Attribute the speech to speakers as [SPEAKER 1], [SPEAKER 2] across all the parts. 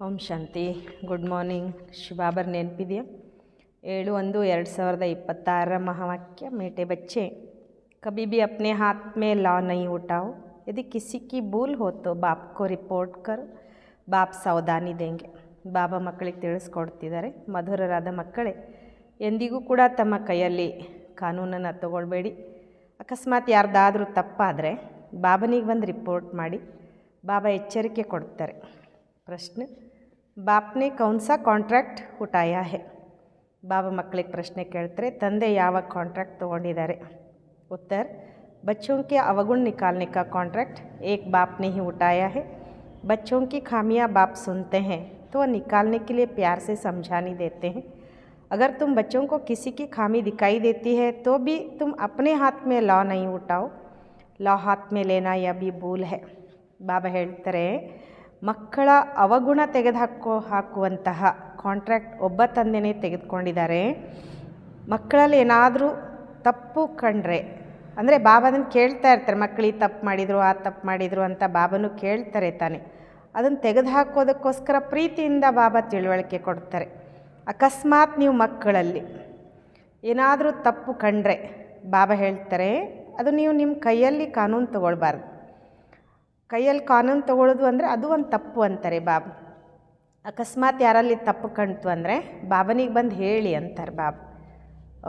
[SPEAKER 1] ಓಂ ಶಾಂತಿ. Good morning. ಶುಭಾಬರ್ ನೆನಪಿದೆಯಾ? 7/1/2026 महावाक्य। मीठे बच्चे, कभी भी अपने हाथ में लॉ नहीं उठाओ। यदि किसी की भूल हो तो बाप को रिपोर्ट करो, बाप सावधानी देंगे। ಬಾಬಾ ಮಕ್ಕಳಿಗೆ ತಿಳಿಸ್ಕೊಡ್ತಿದ್ದಾರೆ, ಮಧುರರಾದ ಮಕ್ಕಳೇ, ಎಂದಿಗೂ ಕೂಡ ತಮ್ಮ ಕೈಯಲ್ಲಿ ಕಾನೂನನ್ನು ತಗೊಳ್ಬೇಡಿ. ಅಕಸ್ಮಾತ್ ಯಾರ್ದಾದರೂ ತಪ್ಪಾದರೆ ಬಾಬನಿಗೆ ಬಂದು ರಿಪೋರ್ಟ್ ಮಾಡಿ. ಬಾಬಾ ಎಚ್ಚರಿಕೆ ಕೊಡ್ತಾರೆ. ಪ್ರಶ್ನೆ, ಬಾಪ್ನೆ ಕೌನ್ಸಾ ಕಾಂಟ್ರಾಕ್ಟ್ ಉಟಾಯಾ ಹೇ? ಬಾಬಾ ಮಕ್ಕಳಿಗೆ ಪ್ರಶ್ನೆ ಕೇಳ್ತಾರೆ, ತಂದೆ ಯಾವ ಕಾಂಟ್ರಾಕ್ಟ್ ತೊಗೊಂಡಿದ್ದಾರೆ? उत्तर, बच्चों के अवगुण निकालने का कॉन्ट्रैक्ट एक बाप ने ही उठाया है। बच्चों की खामियां बाप सुनते हैं तो वह निकालने के लिए प्यार से समझानी देते हैं। अगर तुम बच्चों को किसी की खामी दिखाई देती है तो भी तुम अपने हाथ में लॉ नहीं उठाओ। लॉ हाथ में लेना यह भी भूल है। ಬಾಬಾ ಹೇಳ್ತಾರೆ, ಮಕ್ಕಳ ಅವಗುಣ ಹಾಕುವಂತಹ ಕಾಂಟ್ರಾಕ್ಟ್ ಒಬ್ಬ ತಂದೆನೇ ತೆಗೆದುಕೊಂಡಿದ್ದಾರೆ. ಮಕ್ಕಳಲ್ಲಿ ಏನಾದರೂ ತಪ್ಪು ಕಂಡ್ರೆ, ಅಂದರೆ ಬಾಬಾ ಅದನ್ನು ಕೇಳ್ತಾ ಇರ್ತಾರೆ, ಮಕ್ಕಳು ಈ ತಪ್ಪು ಮಾಡಿದರು ಆ ತಪ್ಪು ಮಾಡಿದರು ಅಂತ ಬಾಬಾನು ಕೇಳ್ತಾರೆ ತಾನೆ. ಅದನ್ನು ತೆಗೆದುಹಾಕೋದಕ್ಕೋಸ್ಕರ ಪ್ರೀತಿಯಿಂದ ಬಾಬಾ ತಿಳುವಳಿಕೆ ಕೊಡ್ತಾರೆ. ಅಕಸ್ಮಾತ್ ನೀವು ಮಕ್ಕಳಲ್ಲಿ ಏನಾದರೂ ತಪ್ಪು ಕಂಡ್ರೆ ಬಾಬಾ ಹೇಳ್ತಾರೆ, ಅದು ನೀವು ನಿಮ್ಮ ಕೈಯಲ್ಲಿ ಕಾನೂನು ತಗೊಳ್ಬಾರ್ದು. ಕೈಯಲ್ಲಿ ಕಾನೂನು ತಗೊಳ್ಳೋದು ಅಂದರೆ ಅದು ಒಂದು ತಪ್ಪು ಅಂತಾರೆ ಬಾಬಾ. ಅಕಸ್ಮಾತ್ ಯಾರಲ್ಲಿ ತಪ್ಪು ಕಾಣ್ತು ಅಂದರೆ ಬಾಬನಿಗೆ ಬಂದು ಹೇಳಿ ಅಂತಾರೆ ಬಾಬಾ.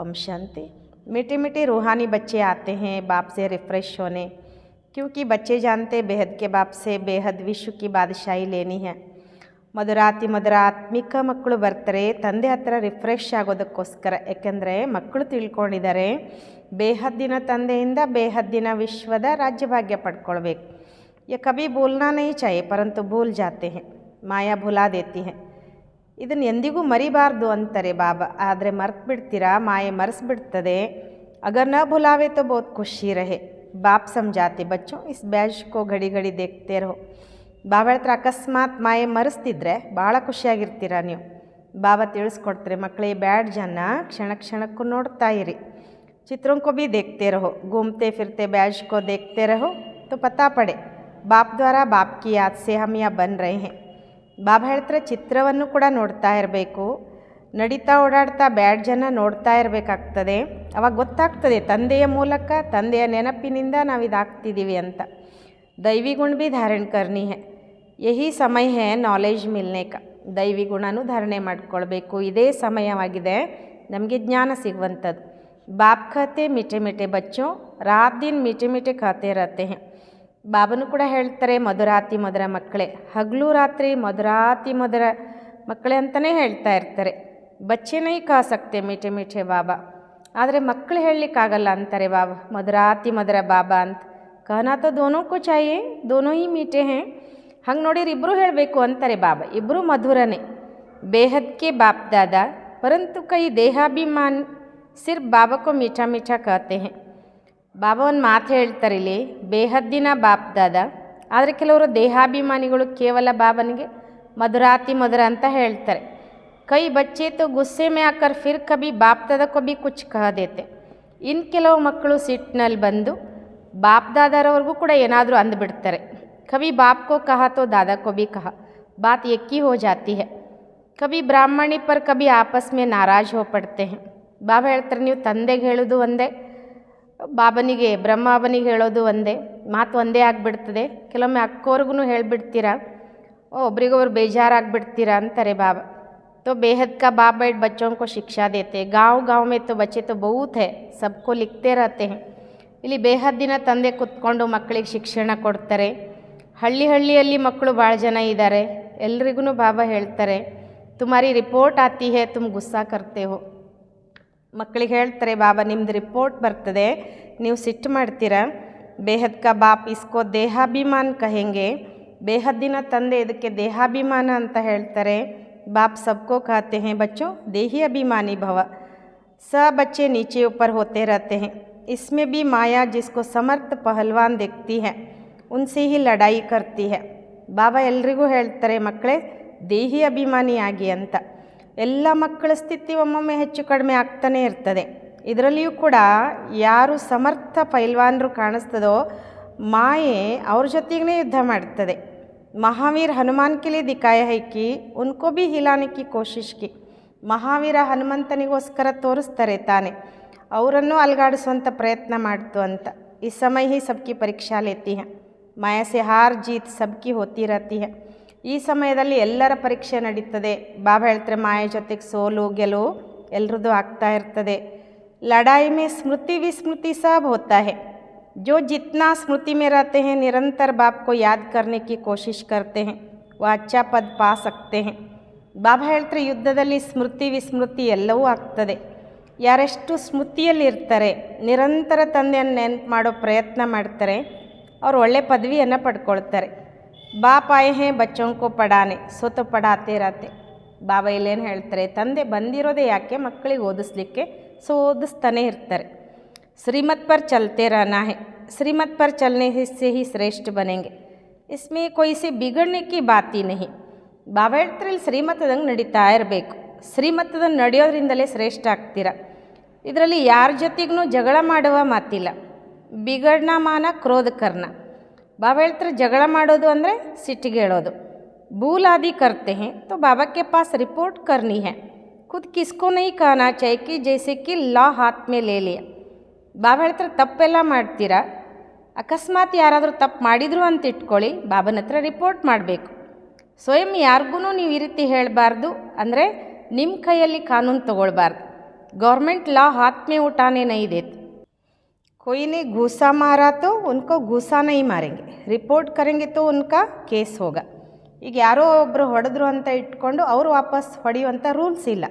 [SPEAKER 1] ಓಂ ಶಾಂತಿ. मीठे मीठे रूहानी बच्चे आते हैं बाप से रिफ़्रेश होने, क्योंकि बच्चे जानते बेहद के बाप से बेहद विश्व की बादशाही लेनी है. ಮಧುರಾತ್ಮಿಕ ಮಕ್ಕಳು ಬರ್ತಾರೆ ತಂದೆ ಹತ್ರ ರಿಫ್ರೆಶ್ ಆಗೋದಕ್ಕೋಸ್ಕರ. ಯಾಕೆಂದರೆ ಮಕ್ಕಳು ತಿಳ್ಕೊಂಡಿದ್ದಾರೆ ಬೇಹದ್ದಿನ ತಂದೆಯಿಂದ ಬೇಹದ್ದಿನ ವಿಶ್ವದ ರಾಜ್ಯಭಾಗ್ಯ ಪಡ್ಕೊಳ್ಬೇಕು. ये कभी भूलना नहीं चाहिए परंतु भूल जाते हैं, ಮಾಯಾ ಭುಲಾ ದೇತಿ है. ಇದನ್ನು ಎಂದಿಗೂ ಮರಿಬಾರ್ದು ಅಂತಾರೆ ಬಾಬಾ. ಆದರೆ ಮರ್ತು ಬಿಡ್ತೀರಾ, ಮಾಯೆ ಮರೆಸ್ಬಿಡ್ತದೆ. ಅಗರ್ ನ ಭುಲಾವೆ ತೋ ಬಹುತ್ ಖುಷಿ ರಹೆ. ಬಾಪ್ ಸಮಜಾತೆ ಬಚ್ಚೋ ಇಸ್ ಬ್ಯಾಚ್ ಕೋ ಘಡಿ ಘಡಿ ದೇಖ್ತೇ ರಹೋ. ಬಾಬಾ ಹೇಳ್ತಾರೆ, ಅಕಸ್ಮಾತ್ ಮಾಯೆ ಮರೆಸ್ತಿದ್ರೆ ಭಾಳ ಖುಷಿಯಾಗಿರ್ತೀರ ನೀವು. ಬಾಬಾ ತಿಳಿಸ್ಕೊಡ್ತಾರೆ, ಮಕ್ಕಳೇ ಬ್ಯಾಡ್ ಜನ ಕ್ಷಣ ಕ್ಷಣಕ್ಕೂ ನೋಡ್ತಾ ಇರಿ. ಚಿತ್ರೋं को भी देखते रहो, घूमते फिरते बैच को देखते रहो तो पता पड़े बाप द्वारा बाप की याद से हम यहाँ बन रहे हैं. ಬಾಬಾ ಹೇಳ್ತಾರೆ, ಚಿತ್ರವನ್ನು ಕೂಡ ನೋಡ್ತಾ ಇರಬೇಕು. ನಡೀತಾ ಓಡಾಡ್ತಾ ಬ್ಯಾಡ್ ಜನ ನೋಡ್ತಾ ಇರಬೇಕಾಗ್ತದೆ. ಅವಾಗ ಗೊತ್ತಾಗ್ತದೆ ತಂದೆಯ ಮೂಲಕ, ತಂದೆಯ ನೆನಪಿನಿಂದ ನಾವು ಇದಾಗ್ತಿದ್ದೀವಿ ಅಂತ. ದೈವಿ ಗುಣ ಭೀ ಧಾರಣೆ ಕರ್ನಿ ಹೇ. ಯಹಿ ಸಮಯ ಹೇ ನಾಲೆಜ್ ಮಿಲ್ನೆ ಕಾ. ದೈವಿ ಗುಣನೂ ಧಾರಣೆ ಮಾಡ್ಕೊಳ್ಬೇಕು. ಇದೇ ಸಮಯವಾಗಿದೆ ನಮಗೆ ಜ್ಞಾನ ಸಿಗುವಂಥದ್ದು. ಬಾಪ್ ಖಾತೆ ಮಿಠೆ ಮಿಠೆ ಬಚ್ಚೋ ರಾತ್ ದಿನ ಮಿಠೆ ಮಿಠೆ ಖಾತೆ ರಹತೆ ಹೇ. ಬಾಬನು ಕೂಡ ಹೇಳ್ತಾರೆ, ಮಧುರಾತಿ ಮಧುರ ಮಕ್ಕಳೇ, ಹಗಲು ರಾತ್ರಿ ಮಧುರಾತಿ ಮಧುರ ಮಕ್ಕಳೇ ಅಂತಲೇ ಹೇಳ್ತಾ ಇರ್ತಾರೆ. ಬಚ್ಚೆ ನೈ ಕಾ ಸಕ್ತೆ ಮಿಠೆ ಮಿಠೆ ಬಾಬಾ. ಆದರೆ ಮಕ್ಕಳು ಹೇಳಲಿಕ್ಕಾಗಲ್ಲ ಅಂತಾರೆ ಬಾಬಾ, ಮಧುರಾತಿ ಮಧುರ ಬಾಬಾ ಅಂತ. ಕಹನಾ ತೋ ದೋನೋ ಕೋ ಚಾಹಿಯೇ, ದೋನೋ ಹಿ ಮೀಠೆ ಹೇ. ಹಂಗೆ ನೋಡಿದ್ರೆ ಇಬ್ಬರು ಹೇಳಬೇಕು ಅಂತಾರೆ ಬಾಬಾ. ಇಬ್ಬರು ಮಧುರನೇ, ಬೇಹದ್ ಕೆ ಬಾಪ್ ದಾದಾ, ಪರಂತು ಕೈ ದೇಹಾಭಿಮಾನ್ ಸಿರ್ಫ್ ಬಾಬಾ ಕೋ ಮೀಠಾ ಮೀಠಾ ಕಹತೆ ಹೇ. ಬಾಬಾ ಒಂದು ಮಾತು ಹೇಳ್ತಾರೆ ಇಲ್ಲಿ, ಬೇಹದ್ದಿನ ಬಾಪ್ ದಾದ. ಆದರೆ ಕೆಲವರು ದೇಹಾಭಿಮಾನಿಗಳು ಕೇವಲ ಬಾಬನಿಗೆ ಮಧುರಾತಿ ಮಧುರ ಅಂತ ಹೇಳ್ತಾರೆ. ಕೈ ಬಚ್ಚೆ ತೋ ಗುಸ್ಸೆ ಮೇ ಆಕರ್ ಫಿರ್ ಕಭಿ ಬಾಪ್ ದಾದ ಕೋ ಭಿ ಕುಚ್ ಕಹ ದೇತೆ. ಇನ್ನು ಕೆಲವು ಮಕ್ಕಳು ಸಿಟ್ಟಿನಲ್ಲಿ ಬಂದು ಬಾಪ್ ದಾದಾರವ್ರಿಗೂ ಕೂಡ ಏನಾದರೂ ಅಂದುಬಿಡ್ತಾರೆ. ಕಭಿ ಬಾಪ್ ಕೋ ಕಹ ತೋ ದಾದಾ ಕೋ ಭಿ ಕಹ, ಬಾತ್ ಎಕ್ಕಿ ಹೋ ಜಾತಿ ಹೇ. ಕಭಿ ಬ್ರಾಹ್ಮಣಿ ಪರ್ ಕಭಿ ಆಪಸ್ ಮೇ ನಾರಾಜ್ ಹೋ ಪಡ್ತೆ ಹೇ. ಬಾಬಾ ಹೇಳ್ತಾರೆ, ನೀವು ತಂದೆಗೆ ಹೇಳೋದು ಒಂದೇ, ಬಾಬನಿಗೆ ಬ್ರಹ್ಮಾಬನಿಗೆ ಹೇಳೋದು ಒಂದೇ, ಮಾತು ಒಂದೇ ಆಗಿಬಿಡ್ತದೆ. ಕೆಲವೊಮ್ಮೆ ಅಕ್ಕೋರ್ಗೂ ಹೇಳಿಬಿಡ್ತೀರಾ, ಒಬ್ರಿಗೊಬ್ರು ಬೇಜಾರಾಗಿಬಿಡ್ತೀರಾ ಅಂತಾರೆ ಬಾಬಾ. तो बेहद का बाप बैठ बच्चों को शिक्षा देते. गांव गांव में तो बच्चे तो बहुत है, सबको लिखते रहते हैं. ಇಲ್ಲಿ ಬೇಹದ್ದಿನ ತಂದೆ ಕುತ್ಕೊಂಡು ಮಕ್ಕಳಿಗೆ ಶಿಕ್ಷಣ ಕೊಡ್ತಾರೆ. ಹಳ್ಳಿಯಲ್ಲಿ ಮಕ್ಕಳು ಭಾಳ ಜನ ಇದ್ದಾರೆ. ಎಲ್ರಿಗೂ ಬಾಬಾ ಹೇಳ್ತಾರೆ, ತುಮಾರಿ ರಿಪೋರ್ಟ್ ಆತಿ ಹೇ ತುಮ್ ಗುಸ್ಸಾ ಕರ್ತೆ ಹೋ. ಮಕ್ಕಳಿಗೆ ಹೇಳ್ತಾರೆ ಬಾಬಾ, ನಿಮ್ಮದು ರಿಪೋರ್ಟ್ ಬರ್ತದೆ, ನೀವು ಸಿಟ್ಟು ಮಾಡ್ತೀರಾ. ಬೇಹದ್ ಕಾ ಬಾಪ್ ಇಸ್ಕೋ ದೇಹಾಭಿಮಾನ್ ಕಹೆಂಗೆ. ಬೇಹದ್ದಿನ ತಂದೆ ಇದಕ್ಕೆ ದೇಹಾಭಿಮಾನ ಅಂತ ಹೇಳ್ತಾರೆ. बाप सबको कहते हैं बच्चों देही अभिमानी भव. सब बच्चे नीचे ऊपर होते रहते हैं. इसमें भी माया जिसको समर्थ पहलवान देखती है उनसे ही लड़ाई करती है. ಬಾಬಾ ಎಲ್ರಿಗೂ ಹೇಳ್ತಾರೆ, ಮಕ್ಕಳೇ ದೇಹಿ ಅಭಿಮಾನಿ ಆಗಿ ಅಂತ. ಎಲ್ಲ ಮಕ್ಕಳ ಸ್ಥಿತಿ ಒಮ್ಮೊಮ್ಮೆ ಹೆಚ್ಚು ಕಡಿಮೆ ಆಗ್ತಾನೇ ಇರ್ತದೆ. ಇದರಲ್ಲಿಯೂ ಕೂಡ ಯಾರು ಸಮರ್ಥ ಪೈಲ್ವಾನರು ಕಾಣಿಸ್ತದೋ ಮಾಯೆ ಅವ್ರ ಜೊತೆಗೇ ಯುದ್ಧ ಮಾಡ್ತದೆ. महावीर हनुमान के लिए दिखाया है कि उनको भी हिलाने की कोशिश की. ಮಹಾವೀರ ಹನುಮಂತನಿಗೋಸ್ಕರ ತೋರಿಸ್ತಾರೆ ತಾನೆ, ಅವರನ್ನು ಅಲುಗಾಡಿಸುವಂಥ ಪ್ರಯತ್ನ ಮಾಡ್ತು ಅಂತ. ಈ ಸಮಯ ही सबकी परीक्षा लेती है, माया से हार जीत सबकी होती रहती है. ಈ ಸಮಯದಲ್ಲಿ ಎಲ್ಲರ ಪರೀಕ್ಷೆ ನಡೀತದೆ. ಬಾಬಾ ಹೇಳ್ತಾರೆ ಮಾಯ ಜೊತೆಗೆ ಸೋಲು ಗೆಲುವು ಎಲ್ರದ್ದು ಆಗ್ತಾ ಇರ್ತದೆ. लड़ाई में स्मृति विस्मृति सब होता है. जो जितना स्मृति में रहते हैं निरंतर बाप को याद करने की कोशिश करते हैं वह अच्छा पद पा सकते हैं. ಬಾಬಾ ಹೇಳ್ತಾರೆ ಯುದ್ಧದಲ್ಲಿ ಸ್ಮೃತಿ ವಿಸ್ಮೃತಿ ಎಲ್ಲವೂ ಆಗ್ತದೆ. ಯಾರೆಷ್ಟು ಸ್ಮೃತಿಯಲ್ಲಿರ್ತಾರೆ, ನಿರಂತರ ತಂದೆಯನ್ನು ನೆನಪು ಮಾಡೋ ಪ್ರಯತ್ನ ಮಾಡ್ತಾರೆ, ಅವ್ರು ಒಳ್ಳೆ ಪದವಿಯನ್ನು ಪಡ್ಕೊಳ್ತಾರೆ. ಬಾಪ್ ಆಯೆ ಹೇ ಬಚ್ಚೋಂ ಕೋ ಪಡಾನೆ ಸೋತು ಪಡಾತೆ ಇರತ್ತೆ. ಬಾಬಾ ಇಲ್ಲೇನು ಹೇಳ್ತಾರೆ, ತಂದೆ ಬಂದಿರೋದೇ ಯಾಕೆ ಮಕ್ಕಳಿಗೆ ಓದಿಸ್ಲಿಕ್ಕೆ, ಸೊ ಓದಿಸ್ತಾನೆ ಇರ್ತಾರೆ. ಶ್ರೀಮತ್ ಪರ್ ಚಲ್ತೆ रहना है, श्रीमत पर चलने से ही श्रेष्ठ बनेंगे, इसमें कोई से बिगड़ने की बात ही नहीं. ಬಾಬಾ ಹೇಳ್ತಾರೆ ಇಲ್ಲಿ ಶ್ರೀಮತದಂಗೆ ನಡೀತಾ ಇರಬೇಕು, ಶ್ರೀಮತದಂಗೆ ನಡೆಯೋದ್ರಿಂದಲೇ ಶ್ರೇಷ್ಠ ಆಗ್ತೀರ. ಇದರಲ್ಲಿ ಯಾರ ಜೊತೆಗೂ ಜಗಳ ಮಾಡುವ ಮಾತಿಲ್ಲ. ಬಿಗಡ್ನ ಮಾನ ಕ್ರೋಧ ಕರ್ನ. ಬಾಬಾ ಹೇಳ್ತಾರೆ ಜಗಳ ಮಾಡೋದು ಅಂದರೆ ಸಿಟ್ಟಿಗೆ ಹೇಳೋದು. भूल आदि करते हैं तो बाबा के पास रिपोर्ट करनी है, खुद किसको नहीं कहना चाहिए कि जैसे कि लॉ हाथ में ले लिया. ಬಾಬಾ ಹೇಳ್ತಾರೆ ತಪ್ಪೆಲ್ಲ ಮಾಡ್ತೀರಾ, ಅಕಸ್ಮಾತ್ ಯಾರಾದರೂ ತಪ್ಪು ಮಾಡಿದ್ರು ಅಂತ ಇಟ್ಕೊಳ್ಳಿ, ಬಾಬನ ಹತ್ರ ರಿಪೋರ್ಟ್ ಮಾಡಬೇಕು. ಸ್ವಯಂ ಯಾರಿಗೂ ನೀವು ಈ ರೀತಿ ಹೇಳಬಾರ್ದು, ಅಂದರೆ ನಿಮ್ಮ ಕೈಯಲ್ಲಿ ಕಾನೂನು ತಗೊಳ್ಬಾರ್ದು. ಗೌರ್ಮೆಂಟ್ ಲಾ हाथ में उठाने नहीं देते. कोई ने घूसा मारा तो उनको घूसा नहीं मारेंगे, रिपोर्ट करेंगे तो उनका ಕೇಸ್ ಹೋಗ. ಈಗ ಯಾರೋ ಒಬ್ಬರು ಹೊಡೆದ್ರು ಅಂತ ಇಟ್ಕೊಂಡು ಅವರು ವಾಪಸ್ ಹೊಡೆಯುವಂಥ ರೂಲ್ಸ್ ಇಲ್ಲ.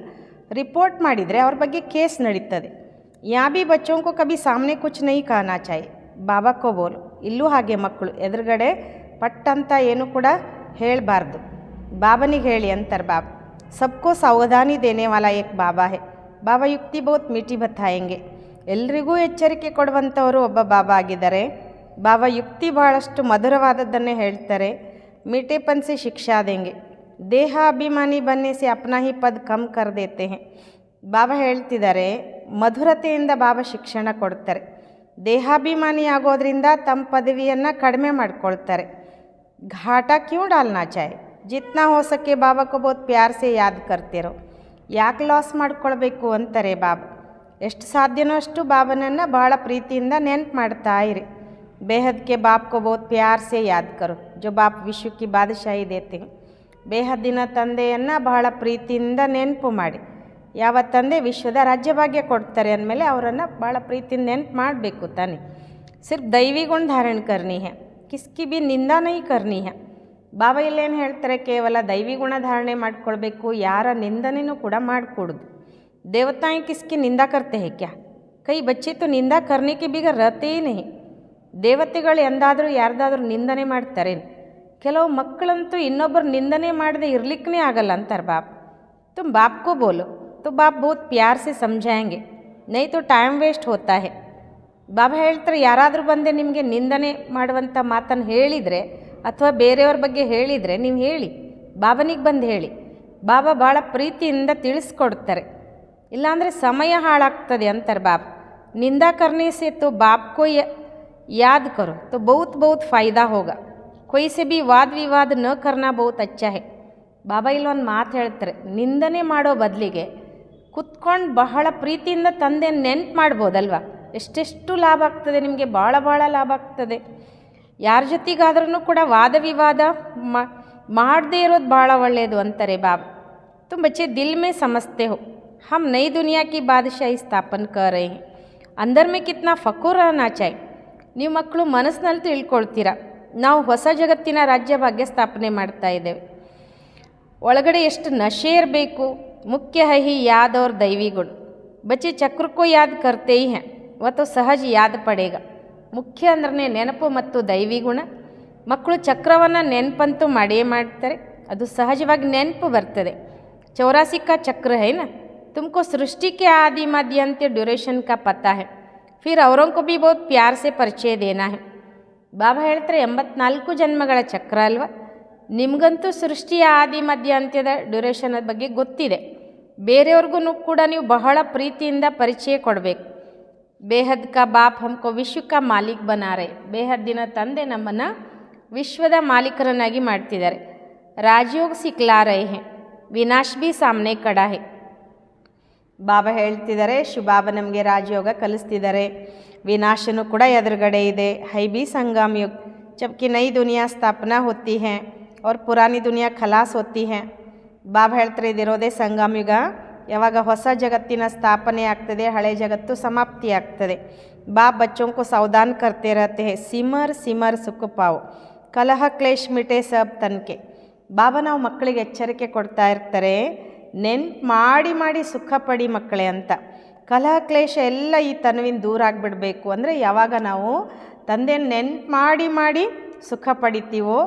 [SPEAKER 1] ರಿಪೋರ್ಟ್ ಮಾಡಿದರೆ ಅವ್ರ ಬಗ್ಗೆ ಕೇಸ್ ನಡೀತದೆ. ಯಾ ಬಿ ಬಚ್ಚೋಂ ಕೋ ಕಭಿ ಸಾಮನೆ ಕುಚ್ ನಹೀ ಕಹನಾ ಚಾಹಿಯೆ, ಬಾಬಾ ಕೋ ಬೋಲು. ಇಲ್ಲೂ ಹಾಗೆ ಮಕ್ಕಳು ಎದುರುಗಡೆ ಪಟ್ಟಂತ ಏನು ಕೂಡ ಹೇಳಬಾರ್ದು, ಬಾಬನಿಗೆ ಹೇಳಿ ಅಂತಾರೆ ಬಾಬಾ. ಸಬ್ಕೋ ಸಾವಧಾನಿ ದೇನೆ ವಾಲಾ ಏಕ್ ಬಾಬಾ ಹೇ, ಬಾಬಾ ಯುಕ್ತಿ ಬಹುತ್ ಮೀಠಿ ಬತಾಯೆಂಗೆ. ಎಲ್ರಿಗೂ ಎಚ್ಚರಿಕೆ ಕೊಡುವಂಥವರು ಒಬ್ಬ ಬಾಬಾ ಆಗಿದ್ದಾರೆ. ಬಾಬಾ ಯುಕ್ತಿ ಬಹಳಷ್ಟು ಮಧುರವಾದದ್ದನ್ನೇ ಹೇಳ್ತಾರೆ. मीठेपन से शिक्षा देंगे, ದೇಹಾಭಿಮಾನಿ ಬನ್ನೆ ಸೆ ಅಪ್ನಾ ಹಿ ಪದ್ ಕಮ್ ಕರ್ ದೇತೆ ಹೇ. ಬಾಬಾ ಹೇಳ್ತಿದ್ದಾರೆ ಮಧುರತೆಯಿಂದ ಬಾಬಾ ಶಿಕ್ಷಣ ಕೊಡ್ತಾರೆ. ದೇಹಾಭಿಮಾನಿ ಆಗೋದ್ರಿಂದ ತಮ್ಮ ಪದವಿಯನ್ನು ಕಡಿಮೆ ಮಾಡ್ಕೊಳ್ತಾರೆ. घाटा क्यों डालना चाहे, जितना हो सके बाबा को बहुत प्यार से याद करते रहो. ಯಾಕೆ ಲಾಸ್ ಮಾಡ್ಕೊಳ್ಬೇಕು ಅಂತಾರೆ ಬಾಬಾ. ಎಷ್ಟು ಸಾಧ್ಯನೋ ಅಷ್ಟು ಬಾಬನನ್ನು ಬಹಳ ಪ್ರೀತಿಯಿಂದ ನೆನಪು ಮಾಡ್ತಾ ಇರಿ. बेहद के बाप को बहुत प्यार से याद करो, जो बाप विश्व की बादशाही देते हैं. ಬೇಹದ್ದಿನ ತಂದೆಯನ್ನು ಬಹಳ ಪ್ರೀತಿಯಿಂದ ನೆನಪು ಮಾಡಿ. ಯಾವ ತಂದೆ ವಿಶ್ವದ ರಾಜ್ಯಭಾಗ್ಯ ಕೊಡ್ತಾರೆ ಅಂದಮೇಲೆ ಅವರನ್ನು ಭಾಳ ಪ್ರೀತಿಯಿಂದ ನೆನಪು ಮಾಡಬೇಕು ತಾನೆ. ಸಿರ್ಫ್ ದೈವಿ ಗುಣ ಧಾರಣೆ ಕರ್ನಿ ಹೇ, ಕಿಸ್ಕಿ ಬಿ ನಿಂದಾ ನಹೀ ಕರ್ನಿ ಹೇ. ಬಾಬಾ ಇಲ್ಲೇನು ಹೇಳ್ತಾರೆ, ಕೇವಲ ದೈವಿ ಗುಣ ಧಾರಣೆ ಮಾಡ್ಕೊಳ್ಬೇಕು, ಯಾರ ನಿಂದನೆಯೂ ಕೂಡ ಮಾಡಿಕೊಡೋದು. ದೇವತಾएं किसकी निंदा करते हैं क्या, कई बच्चे तो निंदा करने के बिगर रहते ही नहीं. ದೇವತೆಗಳು ಎಂದಾದರೂ ಯಾರ್ದಾದ್ರೂ ನಿಂದನೆ ಮಾಡ್ತಾರೆ. ಕೆಲವು ಮಕ್ಕಳಂತೂ ಇನ್ನೊಬ್ಬರು ನಿಂದನೆ ಮಾಡದೆ ಇರಲಿಕ್ಕೇ ಆಗಲ್ಲ ಅಂತಾರೆ ಬಾಪ್. ತುಮ್ ಬಾಪ್ ಕೋ ಬೋಲೋ तो बाप बहुत प्यार से समझाएंगे, नहीं तो टाइम वेस्ट होता है. ಬಾಬಾ ಹೇಳ್ತಾರೆ ಯಾರಾದರೂ ಬಂದೆ ನಿಮಗೆ ನಿಂದನೆ ಮಾಡುವಂಥ ಮಾತನ್ನು ಹೇಳಿದರೆ ಅಥವಾ ಬೇರೆಯವ್ರ ಬಗ್ಗೆ ಹೇಳಿದರೆ ನೀವು ಹೇಳಿ, ಬಾಬನಿಗೆ ಬಂದು ಹೇಳಿ. ಬಾಬಾ ಭಾಳ ಪ್ರೀತಿಯಿಂದ ತಿಳಿಸ್ಕೊಡ್ತಾರೆ. ಇಲ್ಲಾಂದರೆ ಸಮಯ ಹಾಳಾಗ್ತದೆ ಅಂತಾರೆ ಬಾಬಾ. ನಿಂದಾ ಕರ್ನೆ ಸೆ ತೋ ಬಾಪ್ ಕೋ याद करो तो बहुत बहुत फ़ायदा होगा, कोई से भी वाद विवाद न करना बहुत अच्छा है. ಬಾಬಾ ಇಲ್ಲೊಂದು ಮಾತು ಹೇಳ್ತಾರೆ, ನಿಂದನೆ ಮಾಡೋ ಬದಲಿಗೆ ಕುತ್ಕೊಂಡು ಬಹಳ ಪ್ರೀತಿಯಿಂದ ತಂದೆ ನೆನ್ಪು ಮಾಡ್ಬೋದಲ್ವ, ಎಷ್ಟೆಷ್ಟು ಲಾಭ ಆಗ್ತದೆ ನಿಮಗೆ, ಭಾಳ ಭಾಳ ಲಾಭ ಆಗ್ತದೆ. ಯಾರ ಜೊತೆಗಾದ್ರೂ ಕೂಡ ವಾದ ವಿವಾದ ಮಾಡದೇ ಇರೋದು ಭಾಳ ಒಳ್ಳೆಯದು ಅಂತಾರೆ ಬಾಬಾ. तुम बच्चे दिल में समझते हो हम नई दुनिया की बादशाही स्थापन कर रहे हैं, अंदर में कितना फ़खुर रहना चाहिए. ನೀವು ಮಕ್ಕಳು ಮನಸ್ಸಿನಲ್ಲಿ ತಿಳ್ಕೊಳ್ತೀರ, ನಾವು ಹೊಸ ಜಗತ್ತಿನ ರಾಜ್ಯ ಭಾಗ್ಯ ಸ್ಥಾಪನೆ ಮಾಡ್ತಾ ಇದ್ದೇವೆ. ಒಳಗಡೆ ಎಷ್ಟು ನಶೆ ಇರಬೇಕು. ಮುಖ್ಯ है ही याद और दैवी गुण. बच्चे चक्र को याद करते ही हैं, वह तो सहज याद पड़ेगा. ಮುಖ್ಯ ಅಂದ್ರೆ ನೆನಪು ಮತ್ತು ದೈವಿ ಗುಣ. ಮಕ್ಕಳು ಚಕ್ರವನ್ನು ನೆನಪಂತೂ ಮಾಡೇ ಮಾಡ್ತಾರೆ, ಅದು ಸಹಜವಾಗಿ ನೆನಪು ಬರ್ತದೆ. 84 का चक्र है ना, तुमको सृष्टि के आदि मध्य अंत्य ड्यूरेशन का पता है, फिर औरों को भी बहुत प्यार से परिचय देना है. ಬಾಬಾ ಹೇಳ್ತಾರೆ 84 ಜನ್ಮಗಳ ಚಕ್ರ ಅಲ್ವಾ, ನಿಮಗಂತೂ ಸೃಷ್ಟಿಯ ಆದಿ ಮಧ್ಯ ಅಂತ್ಯದ ಡ್ಯೂರೇಷನ್ ಬಗ್ಗೆ ಗೊತ್ತಿದೆ, ಬೇರೆಯವ್ರಿಗೂ ಕೂಡ ನೀವು ಬಹಳ ಪ್ರೀತಿಯಿಂದ ಪರಿಚಯ ಕೊಡಬೇಕು. ಬೇಹದ್ ಕಾ ಬಾಪ್ ಹಮ್ಕೋ ವಿಶ್ವ ಕಾ ಮಾಲೀಕ್ ಬನಾರೆ, ಬೇಹದ್ದಿನ ತಂದೆ ನಮ್ಮನ್ನು ವಿಶ್ವದ ಮಾಲೀಕರನ್ನಾಗಿ ಮಾಡ್ತಿದ್ದಾರೆ. ರಾಜಯೋಗ ಸಿಕ್ಲಾ ರಹೆ ಹೇ, ವಿನಾಶ್ ಬಿ ಸಾಮ್ನೆ ಖಡಾ ಹೇ. ಬಾಬಾ ಹೇಳ್ತಿದ್ದಾರೆ, ಶಿವಬಾಬಾ ನಮಗೆ ರಾಜಯೋಗ ಕಲಿಸ್ತಿದ್ದಾರೆ, ವಿನಾಶನೂ ಕೂಡ ಎದುರುಗಡೆ ಇದೆ. ಹೈ ಬಿ ಸಂಗಮ್ ಯುಗ್, ಜಬ್ಕಿ ನೈ ದುನಿಯಾ ಸ್ಥಾಪನಾ ಹೋತಿ ಹೇ और ಪುರಾನಿ ದುನಿಯಾ ಖಲಾಸ್ ಹೋತಿ ಹೇ. ಬಾಬಾ ಹೇಳ್ತಾರೆ, ಇದಿರೋದೇ ಸಂಗಮ್ ಯುಗ, ಯಾವಾಗ ಹೊಸ ಜಗತ್ತಿನ ಸ್ಥಾಪನೆ ಆಗ್ತದೆ, ಹಳೆ ಜಗತ್ತು ಸಮಾಪ್ತಿ ಆಗ್ತದೆ. ಬಾಪ್ ಬಚ್ಚೋं को सावधान करते रहते हैं, ಸಿಮರ್ ಸಿಮರ್ ಸುಖ ಪಾವು, ಕಲಹ ಕ್ಲೇಶ್ ಮಿಟೆ ಸಬ್ ತನ್ಕೆ. ಬಾಬಾ ನಾವು ಮಕ್ಕಳಿಗೆ ಎಚ್ಚರಿಕೆ ಕೊಡ್ತಾ ಇರ್ತಾರೆ, ನೆನ್ಪು ಮಾಡಿ ಮಾಡಿ ಸುಖ ಪಡಿ ಮಕ್ಕಳೇ ಅಂತ. ಕಲಹ ಕ್ಲೇಶ ಎಲ್ಲ ಈ ತನುವಿನ ದೂರ ಆಗಿಬಿಡಬೇಕು. ಅಂದರೆ ಯಾವಾಗ ನಾವು ತಂದೆಯನ್ನು ನೆನ್ಪು ಮಾಡಿ ಮಾಡಿ ಸುಖ ಪಡಿತೀವೋ,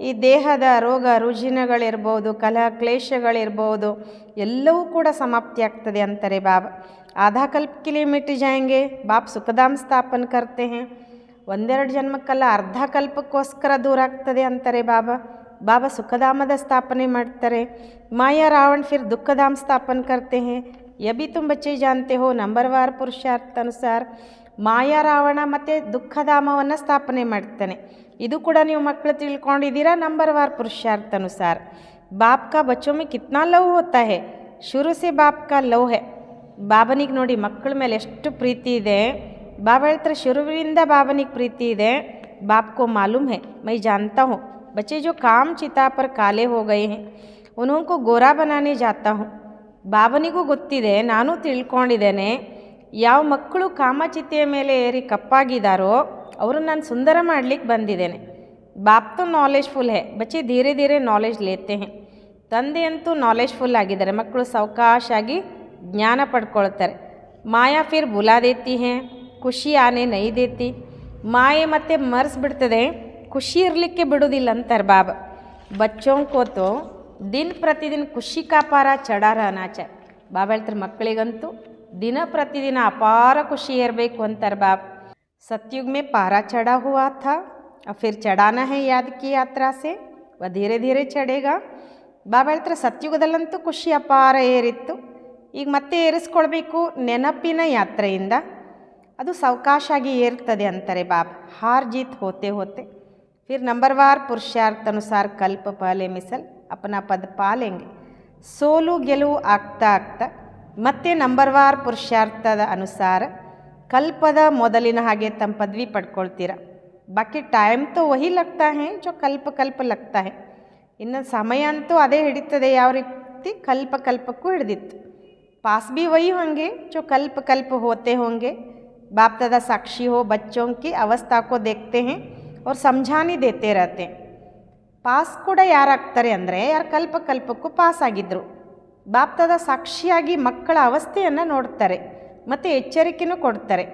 [SPEAKER 1] ಈ ದೇಹದ ರೋಗ ರುಜಿನಗಳಿರ್ಬೋದು, ಕಲಹ ಕ್ಲೇಶಗಳಿರ್ಬೋದು, ಎಲ್ಲವೂ ಕೂಡ ಸಮಾಪ್ತಿ ಆಗ್ತದೆ ಅಂತಾರೆ ಬಾಬಾ. ಆಧಾ ಕಲ್ಪಕ್ಕೆ ಮಿಟ್ ಜಾಯಂಗೆ, ಬಾಪ್ ಸುಖಧಾಮ್ ಸ್ಥಾಪನೆ ಕರ್ತೆ ಹೇ. ಒಂದೆರಡು ಜನ್ಮಕ್ಕಲ್ಲ, ಅರ್ಧ ಕಲ್ಪಕ್ಕೋಸ್ಕರ ದೂರ ಆಗ್ತದೆ ಅಂತಾರೆ ಬಾಬಾ. ಬಾಬಾ ಸುಖಧಾಮದ ಸ್ಥಾಪನೆ ಮಾಡ್ತಾರೆ. ಮಾಯಾ ರಾವಣ ಫಿರ್ ದುಃಖಧಾಮ್ ಸ್ಥಾಪನೆ ಕರ್ತೆ ಹೇ. ये भी तुम बच्चे जानते हो, ನಂಬರ್ವಾರ್ ಪುರುಷಾರ್ಥ ಅನುಸಾರ ಮಾಯಾ ರಾವಣ ಮತ್ತು ದುಃಖಧಾಮವನ್ನು ಸ್ಥಾಪನೆ ಮಾಡ್ತಾನೆ. ಇದು ಕೂಡ ನೀವು ಮಕ್ಕಳು ತಿಳ್ಕೊಂಡಿದ್ದೀರಾ, ನಂಬರ್ವಾರ್ ಪುರುಷಾರ್ಥ ಅನುಸಾರ. ಬಾಪ್ ಕಾ ಬಚ್ಚೋ ಮೇ ಕಿತ್ನಾ ಲವ್ ಹೋತಾ ಹೇ, ಶುರು ಸೆ ಬಾಪ್ ಕಾ ಲವ್ ಹೇ. ಬಾಬನಿಗೆ ನೋಡಿ ಮಕ್ಕಳ ಮೇಲೆ ಎಷ್ಟು ಪ್ರೀತಿ ಇದೆ. ಬಾಬಾ ಹೇಳ್ತಾರೆ, ಶುರುವಿನಿಂದ ಬಾಬನಿಗೆ ಪ್ರೀತಿ ಇದೆ. ಬಾಪ್ ಕೋ ಮಾಲೂಮ್ ಹೇ, ಮೈ ಜಾನ್ತಾ ಹೂँ, बच्चे जो काम चिता पर काले हो गए हैं उन्हों को गोरा बनाने जाता हूँ. ಬಾಬನಿಗೂ ಗೊತ್ತಿದೆ, ನಾನು ತಿಳ್ಕೊಂಡಿದ್ದೇನೆ, ಯಾವ ಮಕ್ಕಳು ಕಾಮಚಿತೆಯ ಮೇಲೆ ಏರಿ ಕಪ್ಪಾಗಿದ್ದಾರೋ ಅವ್ರನ್ನ ನಾನು ಸುಂದರ ಮಾಡಲಿಕ್ಕೆ ಬಂದಿದ್ದೇನೆ. ಬಾಪ್ ತೋ ನಾಲೆಜ್ಫುಲ್ ಹೇ, ಬಚ್ಚೆ ಧೀರೆ ಧೀರೆ ನಾಲೆಜ್ ಲೇತೆ ಹೇ. ತಂದೆಯಂತೂ ನಾಲೆಜ್ಫುಲ್ ಆಗಿದ್ದಾರೆ, ಮಕ್ಕಳು ಸಾವಕಾಶಾಗಿ ಜ್ಞಾನ ಪಡ್ಕೊಳ್ತಾರೆ. ಮಾಯಾ ಫಿರ್ ಬುಲಾ ದೇತಿ ಹೇ, ಖುಷಿ ಆನೆ ನೈ ದೇತಿ. ಮಾಯೆ ಮತ್ತೆ ಮರೆಸ್ಬಿಡ್ತದೆ, ಖುಷಿ ಇರಲಿಕ್ಕೆ ಬಿಡೋದಿಲ್ಲ ಅಂತಾರೆ ಬಾಬಾ. ಬಚ್ಚೋಂ ಕೋತೋ ದಿನ ಪ್ರತಿದಿನ ಖುಷಿ ಕಾಪಾರ ಚಢಾ ರಹನಾ ಚಾಹಿ. ಬಾಬಾ ಹೇಳ್ತಾರೆ, ಮಕ್ಕಳಿಗಂತೂ ದಿನ ಪ್ರತಿದಿನ ಅಪಾರ ಖುಷಿ ಇರಬೇಕು ಅಂತಾರೆ ಬಾಬಾ. सतयुग में पारा चढ़ा हुआ था, अब फिर चढ़ाना है याद की यात्रा से, वह धीरे धीरे चढ़ेगा. ಬಾಬಾ ಹೇಳ್ತಾರೆ, ಸತ್ಯುಗದಲ್ಲಂತೂ ಖುಷಿ ಅಪಾರ ಏರಿತ್ತು, ಈಗ ಮತ್ತೆ ಏರಿಸ್ಕೊಳ್ಬೇಕು ನೆನಪಿನ ಯಾತ್ರೆಯಿಂದ, ಅದು ಸಾವಕಾಶಾಗಿ ಏರ್ತದೆ ಅಂತಾರೆ ಬಾಬಾ. ಹಾರ್ ಜೀತ್ ಹೋತೆ ಹೋತೆ ಫಿರ್ ನಂಬರ್ವಾರ್ ಪುರುಷಾರ್ಥ ಅನುಸಾರ ಕಲ್ಪ ಪಹಲೆ ಮಿಸಲ್ ಅಪನಾ ಪದ ಪಾಲೆಂಗೆ. ಸೋಲು ಗೆಲುವು ಆಗ್ತಾ ಆಗ್ತಾ ಮತ್ತೆ ನಂಬರ್ವಾರ್ ಪುರುಷಾರ್ಥದ ಅನುಸಾರ ಕಲ್ಪದ ಮೊದಲಿನ ಹಾಗೆ ತಮ್ಮ ಪದವಿ ಪಡ್ಕೊಳ್ತೀರ. ಬಾಕಿ ಟೈಮ್ ತೋ ವಹಿ ಲಗ್ತಾ ಹೇ ಜೋ ಕಲ್ಪ ಲಗ್ತಾ ಹೇ. ಇನ್ನು ಸಮಯ ಅಂತೂ ಅದೇ ಹಿಡಿತದೆ, ಯಾವ ರೀತಿ ಕಲ್ಪಕ್ಕೂ ಹಿಡಿದಿತ್ತು. पास भी वही होंगे जो कल्प होते होंगे. बाप दादा साक्षी हो, बच्चों की अवस्था को देखते हैं और समझाने देते रहते हैं. ಪಾಸ್ ಕೂಡ ಯಾರಾಗ್ತಾರೆ ಅಂದರೆ ಯಾರು ಕಲ್ಪಕ್ಕೂ ಪಾಸ್ ಆಗಿದ್ದರು. ಬಾಪ್ ದಾದಾ ಸಾಕ್ಷಿಯಾಗಿ ಮಕ್ಕಳ ಅವಸ್ಥೆಯನ್ನು ನೋಡ್ತಾರೆ ಮತ್ತು ಎಚ್ಚರಿಕೆನೂ ಕೊಡ್ತಾರೆ.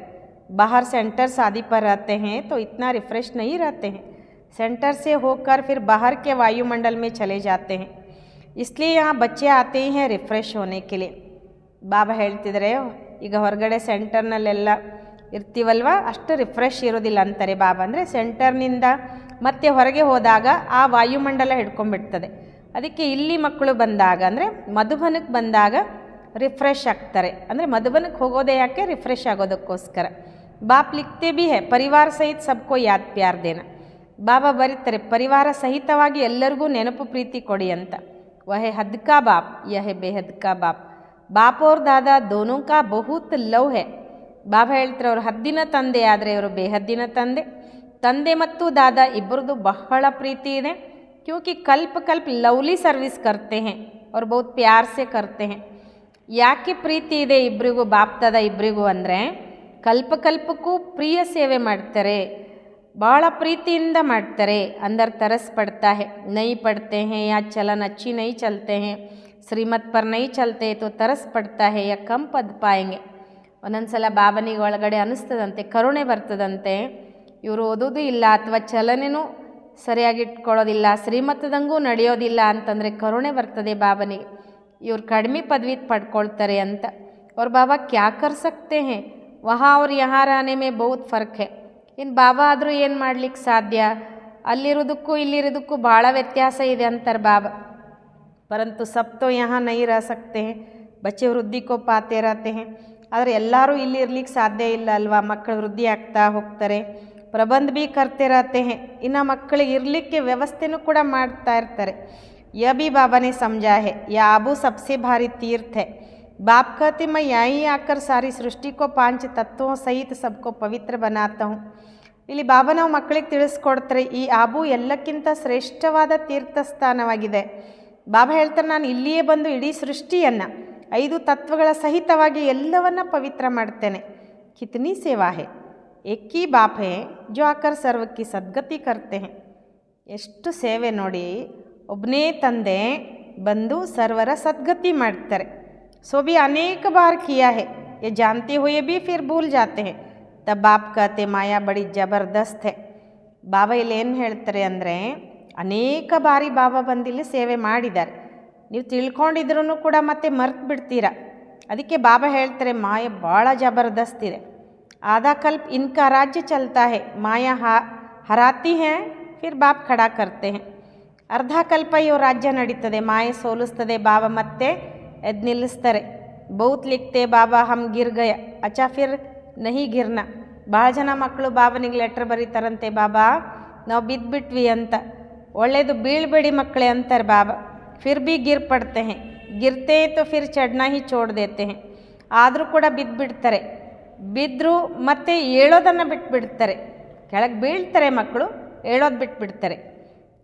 [SPEAKER 1] बाहर सेंटर शादी पर रहते हैं तो इतना रिफ्रेश नहीं रहते हैं. सेंटर से होकर फिर बाहर के वायुमंडल में चले जाते हैं. इसलिए यहाँ बच्चे आते ही हैं रिफ्रेश होने के लिए. ಬಾಬಾ ಹೇಳ್ತಿದ್ದಾರೆ, ಈಗ ಹೊರಗಡೆ ಸೆಂಟರ್ನಲ್ಲೆಲ್ಲ ಇರ್ತೀವಲ್ವ, ಅಷ್ಟು ರಿಫ್ರೆಶ್ ಇರೋದಿಲ್ಲ ಅಂತಾರೆ ಬಾಬಾ. ಅಂದರೆ ಸೆಂಟರ್ನಿಂದ ಮತ್ತೆ ಹೊರಗೆ ಹೋದಾಗ ಆ ವಾಯುಮಂಡಲ ಹಿಡ್ಕೊಂಡ್ಬಿಡ್ತದೆ. ಅದಕ್ಕೆ ಇಲ್ಲಿ ಮಕ್ಕಳು ಬಂದಾಗ ಅಂದರೆ ಮಧುಬನಕ್ಕೆ ಬಂದಾಗ ರಿಫ್ರೆಶ್ ಆಗ್ತಾರೆ. ಅಂದರೆ ಮಧುಬನಕ್ಕೆ ಹೋಗೋದೇ ಯಾಕೆ, ರಿಫ್ರೆಶ್ ಆಗೋದಕ್ಕೋಸ್ಕರ. ಬಾಪ್ ಲಿಖ್ತೆ ಬಿ ಹೇ ಪರಿವಾರ ಸಹಿತ ಸಬ್ಕೋ ಯಾದ್ ಪ್ಯಾರ್ ದೇನ. ಬಾಬಾ ಬರೀತಾರೆ, ಪರಿವಾರ ಸಹಿತವಾಗಿ ಎಲ್ಲರಿಗೂ ನೆನಪು ಪ್ರೀತಿ ಕೊಡಿ ಅಂತ. ವಹೆ ಹದ್ ಕಾ ಬಾಪ್ ಯಹೆ ಬೇಹದ್ ಕಾ ಬಾಪ್. ಬಾಪ್ ಅವ್ರ ದಾದಾ ದೋನೋ ಕಾ ಬಹುತ್ ಲವ್ ಹೇ. ಬಾಬಾ ಹೇಳ್ತಾರೆ, ಅವರು ಹದ್ದಿನ ತಂದೆ ಆದರೆ ಇವರು ಬೇಹದ್ದಿನ ತಂದೆ. ತಂದೆ ಮತ್ತು ದಾದಾ ಇಬ್ಬರದು ಬಹಳ ಪ್ರೀತಿ ಇದೆ. ಕ್ಯೂಂಕಿ ಕಲ್ಪ ಲವ್ಲಿ ಸರ್ವಿಸ್ ಕರ್ತೆ ಹೇ ಅವ್ರು ಬಹುತ್ ಪ್ಯಾರ್ ಸೆ ಕರ್ತೆ ಹೇ. ಯಾಕೆ ಪ್ರೀತಿ ಇದೆ ಇಬ್ಬರಿಗೂ, ಬಾಪ್ ದಾದಾ ಇಬ್ಬರಿಗೂ ಅಂದರೆ ಕಲ್ಪಕ್ಕೂ ಪ್ರಿಯ ಸೇವೆ ಮಾಡ್ತಾರೆ, ಭಾಳ ಪ್ರೀತಿಯಿಂದ ಮಾಡ್ತಾರೆ. अंदर तरस पड़ता है, नहीं पढ़ते हैं या चलन अच्छी नहीं चलते हैं, श्रीमत पर नहीं चलते तो तरस पड़ता है या कम पद पाएंगे. ಒಂದೊಂದು ಸಲ ಬಾಬನಿಗೆ ಒಳಗಡೆ ಅನ್ನಿಸ್ತದಂತೆ, ಕರುಣೆ ಬರ್ತದಂತೆ, ಇವರು ಓದೋದು ಇಲ್ಲ ಅಥವಾ ಚಲನೆನೂ ಸರಿಯಾಗಿ ಇಟ್ಕೊಳ್ಳೋದಿಲ್ಲ, ಶ್ರೀಮತದಂಗೂ ನಡೆಯೋದಿಲ್ಲ ಅಂತಂದರೆ ಕರುಣೆ ಬರ್ತದೆ ಬಾಬನಿಗೆ, ಇವ್ರು ಕಡಿಮೆ ಪದವಿ ಪಡ್ಕೊಳ್ತಾರೆ ಅಂತ. ಅವ್ರ ಬಾಬಾ ಕ್ಯಾ ಕರ್ ಸಕ್ತೆ ಹೇ, ವಹಾ ಅವ್ರು ಯಹಾ ರಾನೆ ಮೇ ಬಹುತ್ ಫರ್ಕ್ ಹೇ. ಇನ್ನು ಬಾಬಾ ಆದರೂ ಏನು ಮಾಡ್ಲಿಕ್ಕೆ ಸಾಧ್ಯ, ಅಲ್ಲಿರೋದಕ್ಕೂ ಇಲ್ಲಿರೋದಕ್ಕೂ ಭಾಳ ವ್ಯತ್ಯಾಸ ಇದೆ ಅಂತಾರೆ ಬಾಬಾ. ಪರಂತು ಸಬ್ ತೋ ಯಹಾ ನಹೀ ರಹ ಸಕ್ತೆ ಹೇ, ಬಚ್ಚೆ ವೃದ್ಧಿ ಕೋ ಪಾತೆ ರಹತೆ ಹೇ. ಆದರೆ ಎಲ್ಲರೂ ಇಲ್ಲಿ ಇರ್ಲಿಕ್ಕೆ ಸಾಧ್ಯ ಇಲ್ಲ ಅಲ್ವಾ, ಮಕ್ಕಳು ವೃದ್ಧಿ ಆಗ್ತಾ ಹೋಗ್ತಾರೆ. ಪ್ರಬಂಧ ಭೀ ಕರ್ತೆ रहते हैं. ಇನ್ನು ಮಕ್ಕಳಿಗೆ ಇರಲಿಕ್ಕೆ ವ್ಯವಸ್ಥೆನೂ ಕೂಡ ಮಾಡ್ತಾ ಇರ್ತಾರೆ. यह भी बाबा ने समझा है. यह आबू सबसे भारी तीर्थ है. बाप कहते मैं यहीं आकर सारी सृष्टि को 5 तत्वों सहित सबको पवित्र बनाता हूँ. ಇಲ್ಲಿ ಬಾಬಾ ನಾವು ಮಕ್ಕಳಿಗೆ ತಿಳಿಸ್ಕೊಡ್ತಾರೆ, ಈ ಆಬು ಎಲ್ಲಕ್ಕಿಂತ ಶ್ರೇಷ್ಠವಾದ ತೀರ್ಥಸ್ಥಾನವಾಗಿದೆ. ಬಾಬಾ ಹೇಳ್ತಾರೆ, ನಾನು ಇಲ್ಲಿಯೇ ಬಂದು ಇಡೀ ಸೃಷ್ಟಿಯನ್ನು 5 ತತ್ವಗಳ ಸಹಿತವಾಗಿ ಎಲ್ಲವನ್ನ ಪವಿತ್ರ ಮಾಡ್ತೇನೆ. ಕಿತನಿ ಸೇವಾ ಹೇ, ಏಕ್ ಹಿ ಬಾಪ್ ಹೇ ಜೋ ಆಕರ್ ಸರ್ವಕ್ಕಿ ಸದ್ಗತಿ ಕರ್ತೆ ಹೇ. ಎಷ್ಟು ಸೇವೆ ನೋಡಿ, ಒಬ್ಬನೇ ತಂದೆ ಬಂದು ಸರ್ವರ ಸದ್ಗತಿ ಮಾಡ್ತಾರೆ. सो भी अनेक बार किया है, ये जानते हुए भी फिर भूल जाते हैं. तब बाप कहते माया बड़ी ज़बरदस्त है. ಬಾಬಾ ಇಲ್ಲಿ ಏನು ಹೇಳ್ತಾರೆ ಅಂದರೆ, ಅನೇಕ ಬಾರಿ ಬಾಬಾ ಬಂದಿಲ್ಲಿ ಸೇವೆ ಮಾಡಿದ್ದಾರೆ, ನೀವು ತಿಳ್ಕೊಂಡಿದ್ರೂ ಕೂಡ ಮತ್ತೆ ಮರ್ತು ಬಿಡ್ತೀರ. ಅದಕ್ಕೆ ಬಾಬಾ ಹೇಳ್ತಾರೆ ಮಾಯಾ ಭಾಳ ಜಬರ್ದಸ್ತ್ ಇದೆ. ಆಧಾ ಕಲ್ಪ ಇನ್ಕಾ ರಾಜ್ಯ ಚಲ್ತಾ ಹೇ, ಮಾಯಾ ಹರಾತಿ ಹೇ ಫಿರ್ ಬಾಪ್ ಖಡಾ ಕರ್ತೆ ಹೇ. ಅರ್ಧ ಕಲ್ಪ ಇವು ರಾಜ್ಯ ನಡೀತದೆ, ಮಾಯೆ ಸೋಲಿಸ್ತದೆ, ಬಾಬಾ ಮತ್ತೆ ಎದ್ದು ನಿಲ್ಲಿಸ್ತಾರೆ. ಬಹುತ್ ಲಿಖ್ತೆ ಬಾಬಾ ಹಮ್ ಗಿರ್ ಗಯ ಅಚ್ಚಾ ಫಿರ್ ನಹಿ ಗಿರ್ನ. ಭಾಳ ಜನ ಮಕ್ಕಳು ಬಾಬನಿಗೆ ಲೆಟ್ರ್ ಬರೀತಾರಂತೆ, ಬಾಬಾ ನಾವು ಬಿದ್ದುಬಿಟ್ವಿ ಅಂತ. ಒಳ್ಳೆಯದು ಬೀಳ್ಬೇಡಿ ಮಕ್ಕಳೇ ಅಂತಾರೆ ಬಾಬಾ. ಫಿರ್ ಭೀ ಗಿರ್ ಪಡ್ತೆ ಹೇ, ಗಿರ್ತೆ ತೋ ಫಿರ್ ಚಡ್ನಾ ಹಿ ಚೋಡ್ ದೇತೆ ಹೇ. ಆದರೂ ಕೂಡ ಬಿದ್ದುಬಿಡ್ತಾರೆ, ಬಿದ್ದರೂ ಮತ್ತೆ ಏಳೋದನ್ನು ಬಿಟ್ಬಿಡ್ತಾರೆ. ಕೆಳಗೆ ಬೀಳ್ತಾರೆ ಮಕ್ಕಳು, ಏಳೋದು ಬಿಟ್ಬಿಡ್ತಾರೆ.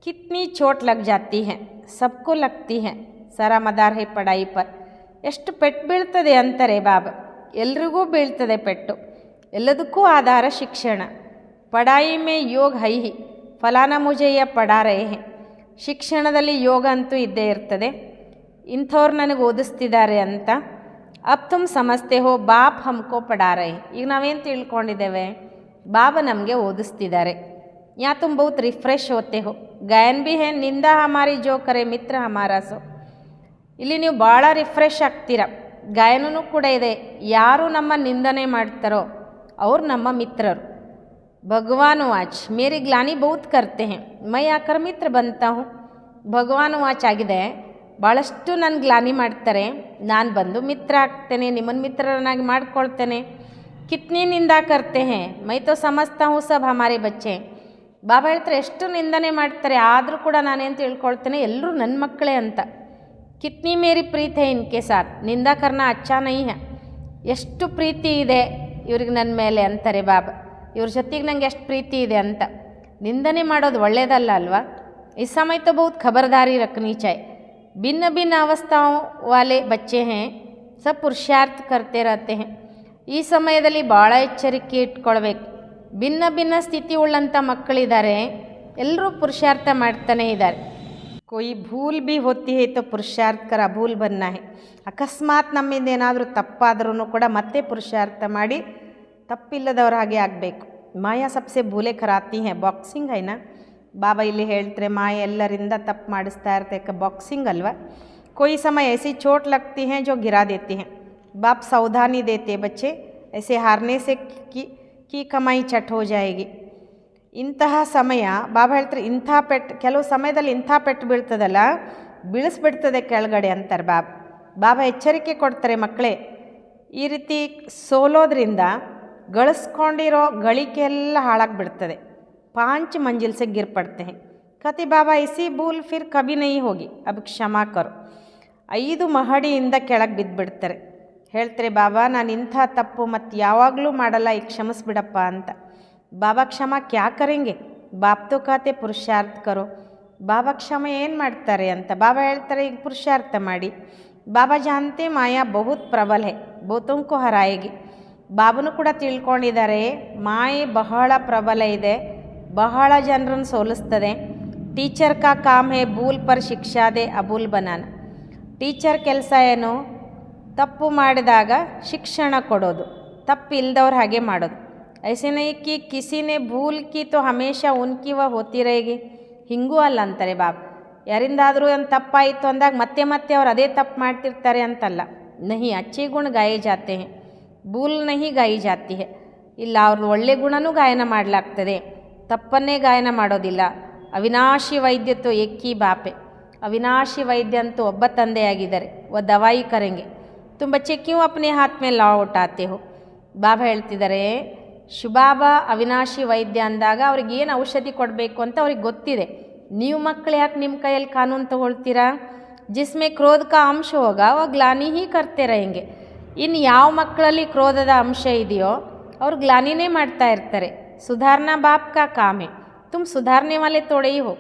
[SPEAKER 1] ಕಿತ್ನಿ ಚೋಟ್ ಲಗ್ ಜಾತಿ ಹೇ, ಸಬ್ಕೋ ಲಗ್ತಿ ಹೇ, ಸಾರಾ ಮದಾರ್ ಹೈ ಪಡಾಯಿ ಪರ್. ಎಷ್ಟು ಪೆಟ್ಟು ಬೀಳ್ತದೆ ಅಂತಾರೆ ಬಾಬಾ, ಎಲ್ರಿಗೂ ಬೀಳ್ತದೆ ಪೆಟ್ಟು, ಎಲ್ಲದಕ್ಕೂ ಆಧಾರ ಶಿಕ್ಷಣ. ಪಡಾಯಿ ಮೇ ಯೋಗ ಹೈ ಹಿ, ಫಲಾನ ಮುಜೆಯ ಪಡಾ ರಹೆ ಹೇ. ಶಿಕ್ಷಣದಲ್ಲಿ ಯೋಗ ಅಂತೂ ಇದ್ದೇ ಇರ್ತದೆ. ಇಂಥವ್ರು ನನಗೆ ಓದಿಸ್ತಿದ್ದಾರೆ ಅಂತ. ಅಬ್ ತುಮ್ ಸಮಜ್ತೆ ಹೋ ಬಾಪ್ ಹಮ್ಕೋ ಪಡಾ ರಹೆ. ಈಗ ನಾವೇನು ತಿಳ್ಕೊಂಡಿದ್ದೇವೆ, ಬಾಬಾ ನಮಗೆ ಓದಿಸ್ತಿದ್ದಾರೆ. ಯಾ ತುಮ್ ಬಹುತ್ ರಿಫ್ರೆಶ್ ಹೋತೆ ಹೋ, ಗಾಯನ್ ಭಿ ಹೇ ನಿಂದಾ ಹಮಾರಿ ಜೋ ಕರೆ ಮಿತ್ರ ಹಮಾರಾ ಸೋ. ಇಲ್ಲಿ ನೀವು ಭಾಳ ರಿಫ್ರೆಶ್ ಆಗ್ತೀರ. ಗಾಯನೂ ಕೂಡ ಇದೆ, ಯಾರು ನಮ್ಮ ನಿಂದನೆ ಮಾಡ್ತಾರೋ ಅವ್ರು ನಮ್ಮ ಮಿತ್ರರು. ಭಗವಾನ್ ವಾಚ್ ಮೇರಿ ಗ್ಲಾನಿ ಬಹುತ್ ಕರ್ತೆ ಹೇ, ಮೈ ಆಕರ್ ಮಿತ್ರ ಬಂತಾ ಹೂँ. ಭಗವಾನ್ ವಾಚ್ ಆಗಿದೆ, ಭಾಳಷ್ಟು ನನ್ನ ಗ್ಲಾನಿ ಮಾಡ್ತಾರೆ, ನಾನು ಬಂದು ಮಿತ್ರ ಆಗ್ತೇನೆ, ನಿಮ್ಮನ್ನು ಮಿತ್ರರನ್ನಾಗಿ ಮಾಡ್ಕೊಳ್ತೇನೆ. ಕಿತ್ನಿ ನಿಂದಾ ಕರ್ತೆ ಹೇ, ಮೈ ತೋ ಸಮಜ್ತಾ ಹೂँ ಸಬ್ ಹಮಾರೆ ಬಚ್ಚೆ. ಬಾಬಾ ಹೇಳ್ತಾರೆ, ಎಷ್ಟು ನಿಂದನೆ ಮಾಡ್ತಾರೆ, ಆದರೂ ಕೂಡ ನಾನೇನು ತಿಳ್ಕೊಳ್ತೇನೆ, ಎಲ್ಲರೂ ನನ್ನ ಮಕ್ಕಳೇ ಅಂತ. ಕಿತ್ನಿ ಮೇರಿ ಪ್ರೀತಿ ಹೇ ಇನ್ಕೆ ಸಾಥ್, ನಿಂದಾ ಕರ್ನಾ ಅಚ್ಚಾ ನಹೀ ಹೈ. ಎಷ್ಟು ಪ್ರೀತಿ ಇದೆ ಇವ್ರಿಗೆ ನನ್ನ ಮೇಲೆ ಅಂತಾರೆ ಬಾಬಾ. ಇವ್ರ ಜೊತೆಗೆ ನಂಗೆ ಎಷ್ಟು ಪ್ರೀತಿ ಇದೆ ಅಂತ. ನಿಂದನೆ ಮಾಡೋದು ಒಳ್ಳೆಯದಲ್ಲ ಅಲ್ವಾ. इस समय तो बहुत खबरदारी रखनी चाहिए. भिन्न भिन्न अवस्थाओं वाले बच्चे हैं, सब पुरुषार्थ करते रहते हैं. ಈ ಸಮಯದಲ್ಲಿ ಭಾಳ ಎಚ್ಚರಿಕೆ ಇಟ್ಕೊಳ್ಬೇಕು. ಭಿನ್ನ ಭಿನ್ನ ಸ್ಥಿತಿ ಉಳ್ಳಂಥ ಮಕ್ಕಳಿದ್ದಾರೆ, ಎಲ್ಲರೂ ಪುರುಷಾರ್ಥ ಮಾಡ್ತಾನೇ ಇದ್ದಾರೆ. कोई भूल भी होती है तो पुरुषार्थ कर अभूल बनना है. ಅಕಸ್ಮಾತ್ ನಮ್ಮಿಂದ ಏನಾದರೂ ತಪ್ಪಾದ್ರೂ ಕೂಡ ಮತ್ತೆ ಪುರುಷಾರ್ಥ ಮಾಡಿ ತಪ್ಪಿಲ್ಲದವ್ರ ಹಾಗೆ ಆಗಬೇಕು. ಮಾಯಾ ಸಬ್ಸೆ ಭೂಲೆ ಕರಾತಿ ಹೇ, ಬಾಕ್ಸಿಂಗ್ ಐನಾ. ಬಾಬಾ ಇಲ್ಲಿ ಹೇಳ್ತಾರೆ ಮಾಯಾ ಎಲ್ಲರಿಂದ ತಪ್ಪು ಮಾಡಿಸ್ತಾ ಇರ್ತೇಕ, ಬಾಕ್ಸಿಂಗ್ ಅಲ್ವಾ. कोई समय ऐसी चोट लगती हैं जो गिरा देती हैं. बाप सावधानी देते बच्चे, ऐसे हारने से की कमाई चट हो जाएगी. ಇಂತಹ ಸಮಯ ಬಾಬಾ ಹೇಳ್ತಾರೆ, ಇಂಥ ಪೆಟ್ಟು ಕೆಲವು ಸಮಯದಲ್ಲಿ ಇಂಥ ಪೆಟ್ಟು ಬೀಳ್ತದಲ್ಲ, ಬೀಳಿಸ್ಬಿಡ್ತದೆ ಕೆಳಗಡೆ ಅಂತಾರೆ ಬಾಬಾ. ಬಾಬಾ ಎಚ್ಚರಿಕೆ ಕೊಡ್ತಾರೆ, ಮಕ್ಕಳೇ ಈ ರೀತಿ ಸೋಲೋದ್ರಿಂದ ಗಳಿಸ್ಕೊಂಡಿರೋ ಗಳಿಕೆ ಎಲ್ಲ ಹಾಳಾಗಿಬಿಡ್ತದೆ. 5 ಮಂಜಿಲ್ से गिर पड़ते हैं. कहते बाबा इसी भूल फिर कभी नहीं होगी, अब क्षमा करो. 5 ಮಹಡಿಯಿಂದ ಕೆಳಗೆ ಬಿದ್ದುಬಿಡ್ತಾರೆ. ಹೇಳ್ತಾರೆ ಬಾಬಾ ನಾನು ಇಂಥ ತಪ್ಪು ಮತ್ತು ಯಾವಾಗಲೂ ಮಾಡಲ್ಲ, ಈಗ ಕ್ಷಮಿಸ್ಬಿಡಪ್ಪ ಅಂತ. ಬಾಬಾ ಕ್ಷಮಾ ಕ್ಯಾ ಕರೆಂಗೆ, ಬಾಪ್ ತೋ ಕಾತೆ ಪುರುಷಾರ್ಥ ಕರೋ. ಬಾಬಾ ಕ್ಷಮೆ ಏನು ಮಾಡ್ತಾರೆ ಅಂತ ಬಾಬಾ ಹೇಳ್ತಾರೆ, ಈಗ ಪುರುಷಾರ್ಥ ಮಾಡಿ. ಬಾಬಾ ಜಾನ್ತೆ ಮಾಯಾ ಬಹುತ್ ಪ್ರಬಲ ಹೇ, ಬಹುತೋಂಕೋ ಹರಾಯೇಗಿ. ಬಾಬನು ಕೂಡ ತಿಳ್ಕೊಂಡಿದ್ದಾರೆ, ಮಾಯೆ ಬಹಳ ಪ್ರಬಲ ಇದೆ, ಬಹಳ ಜನರನ್ನು ಸೋಲಿಸ್ತದೆ. ಟೀಚರ್ ಕಾ ಕಾಮ್ ಹೇ ಭೂಲ್ ಪರ್ ಶಿಕ್ಷಾ ದೇ ಅಬೂಲ್ ಬನಾನ. ಟೀಚರ್ ಕೆಲಸ ಏನು, ತಪ್ಪು ಮಾಡಿದಾಗ ಶಿಕ್ಷಣ ಕೊಡೋದು, ತಪ್ಪು ಇಲ್ದವ್ರು ಹಾಗೆ ಮಾಡೋದು. ऐसे नहीं कि किसी ने भूल की तो हमेशा उनकी वह होती रहेगी. ಹಿಂಗೂ ಅಲ್ಲ ಅಂತಾರೆ ಬಾಬಾ. ಯಾರಿಂದಾದರೂ ಒಂದು ತಪ್ಪಾಯಿತು ಅಂದಾಗ ಮತ್ತೆ ಮತ್ತೆ ಅವ್ರು ಅದೇ ತಪ್ಪು ಮಾಡ್ತಿರ್ತಾರೆ ಅಂತಲ್ಲ. ನಹಿ ಅಚ್ಚೆ ಗುಣ ಗಾಯೇ ಜಾತೆ ಹೇ, ಭೂಲ್ ನಹಿ ಗಾಯಿ ಜಾತಿ ಹೇ. ಇಲ್ಲ, ಅವ್ರ ಒಳ್ಳೆ ಗುಣನೂ ಗಾಯನ ಮಾಡಲಾಗ್ತದೆ, ತಪ್ಪನ್ನೇ ಗಾಯನ ಮಾಡೋದಿಲ್ಲ. ಅವಿನಾಶಿ ವೈದ್ಯತ್ವ ಏಕಿ ಬಾಪೆ. ಅವಿನಾಶಿ ವೈದ್ಯ ಅಂತೂ ಒಬ್ಬ ತಂದೆಯಾಗಿದ್ದಾರೆ. ವ ದವಾಯಿ ಕರೆಂಗೆ ತುಮ್ ಬಚ್ಚೆ ಕ್ಯೂ ಅಪ್ನೆ ಹಾತ್ ಮೇಲೆ ಲಾ ಉಟಾತೆ ಹೋ. ಬಾಬಾ ಹೇಳ್ತಿದ್ದಾರೆ, ಶುಭಾಬ ಅವಿನಾಶಿ ವೈದ್ಯ ಅಂದಾಗ ಅವ್ರಿಗೆ ಏನು ಔಷಧಿ ಕೊಡಬೇಕು ಅಂತ ಅವ್ರಿಗೆ ಗೊತ್ತಿದೆ. ನೀವು ಮಕ್ಕಳು ಯಾಕೆ ನಿಮ್ಮ ಕೈಯಲ್ಲಿ ಕಾನೂನು ತಗೊಳ್ತೀರಾ? ಜಿಸ್ಮೆ ಕ್ರೋಧ ಕಾ ಅಂಶ ಹೋಗ ಅವ ಗ್ಲಾನಿ ಹೀ ಕರ್ತೆ रहेंगे. ಇನ್ನು ಯಾವ ಮಕ್ಕಳಲ್ಲಿ ಕ್ರೋಧದ ಅಂಶ ಇದೆಯೋ ಅವ್ರು ಗ್ಲಾನಿನೇ ಮಾಡ್ತಾ ಇರ್ತಾರೆ. ಸುಧಾರಣಾ ಬಾಪ್ ಕಾ ಕಾಮೆ ತುಮ್ ಸುಧಾರಣೆ ವಾಲೆ ತೋಡೆ ಹೋ.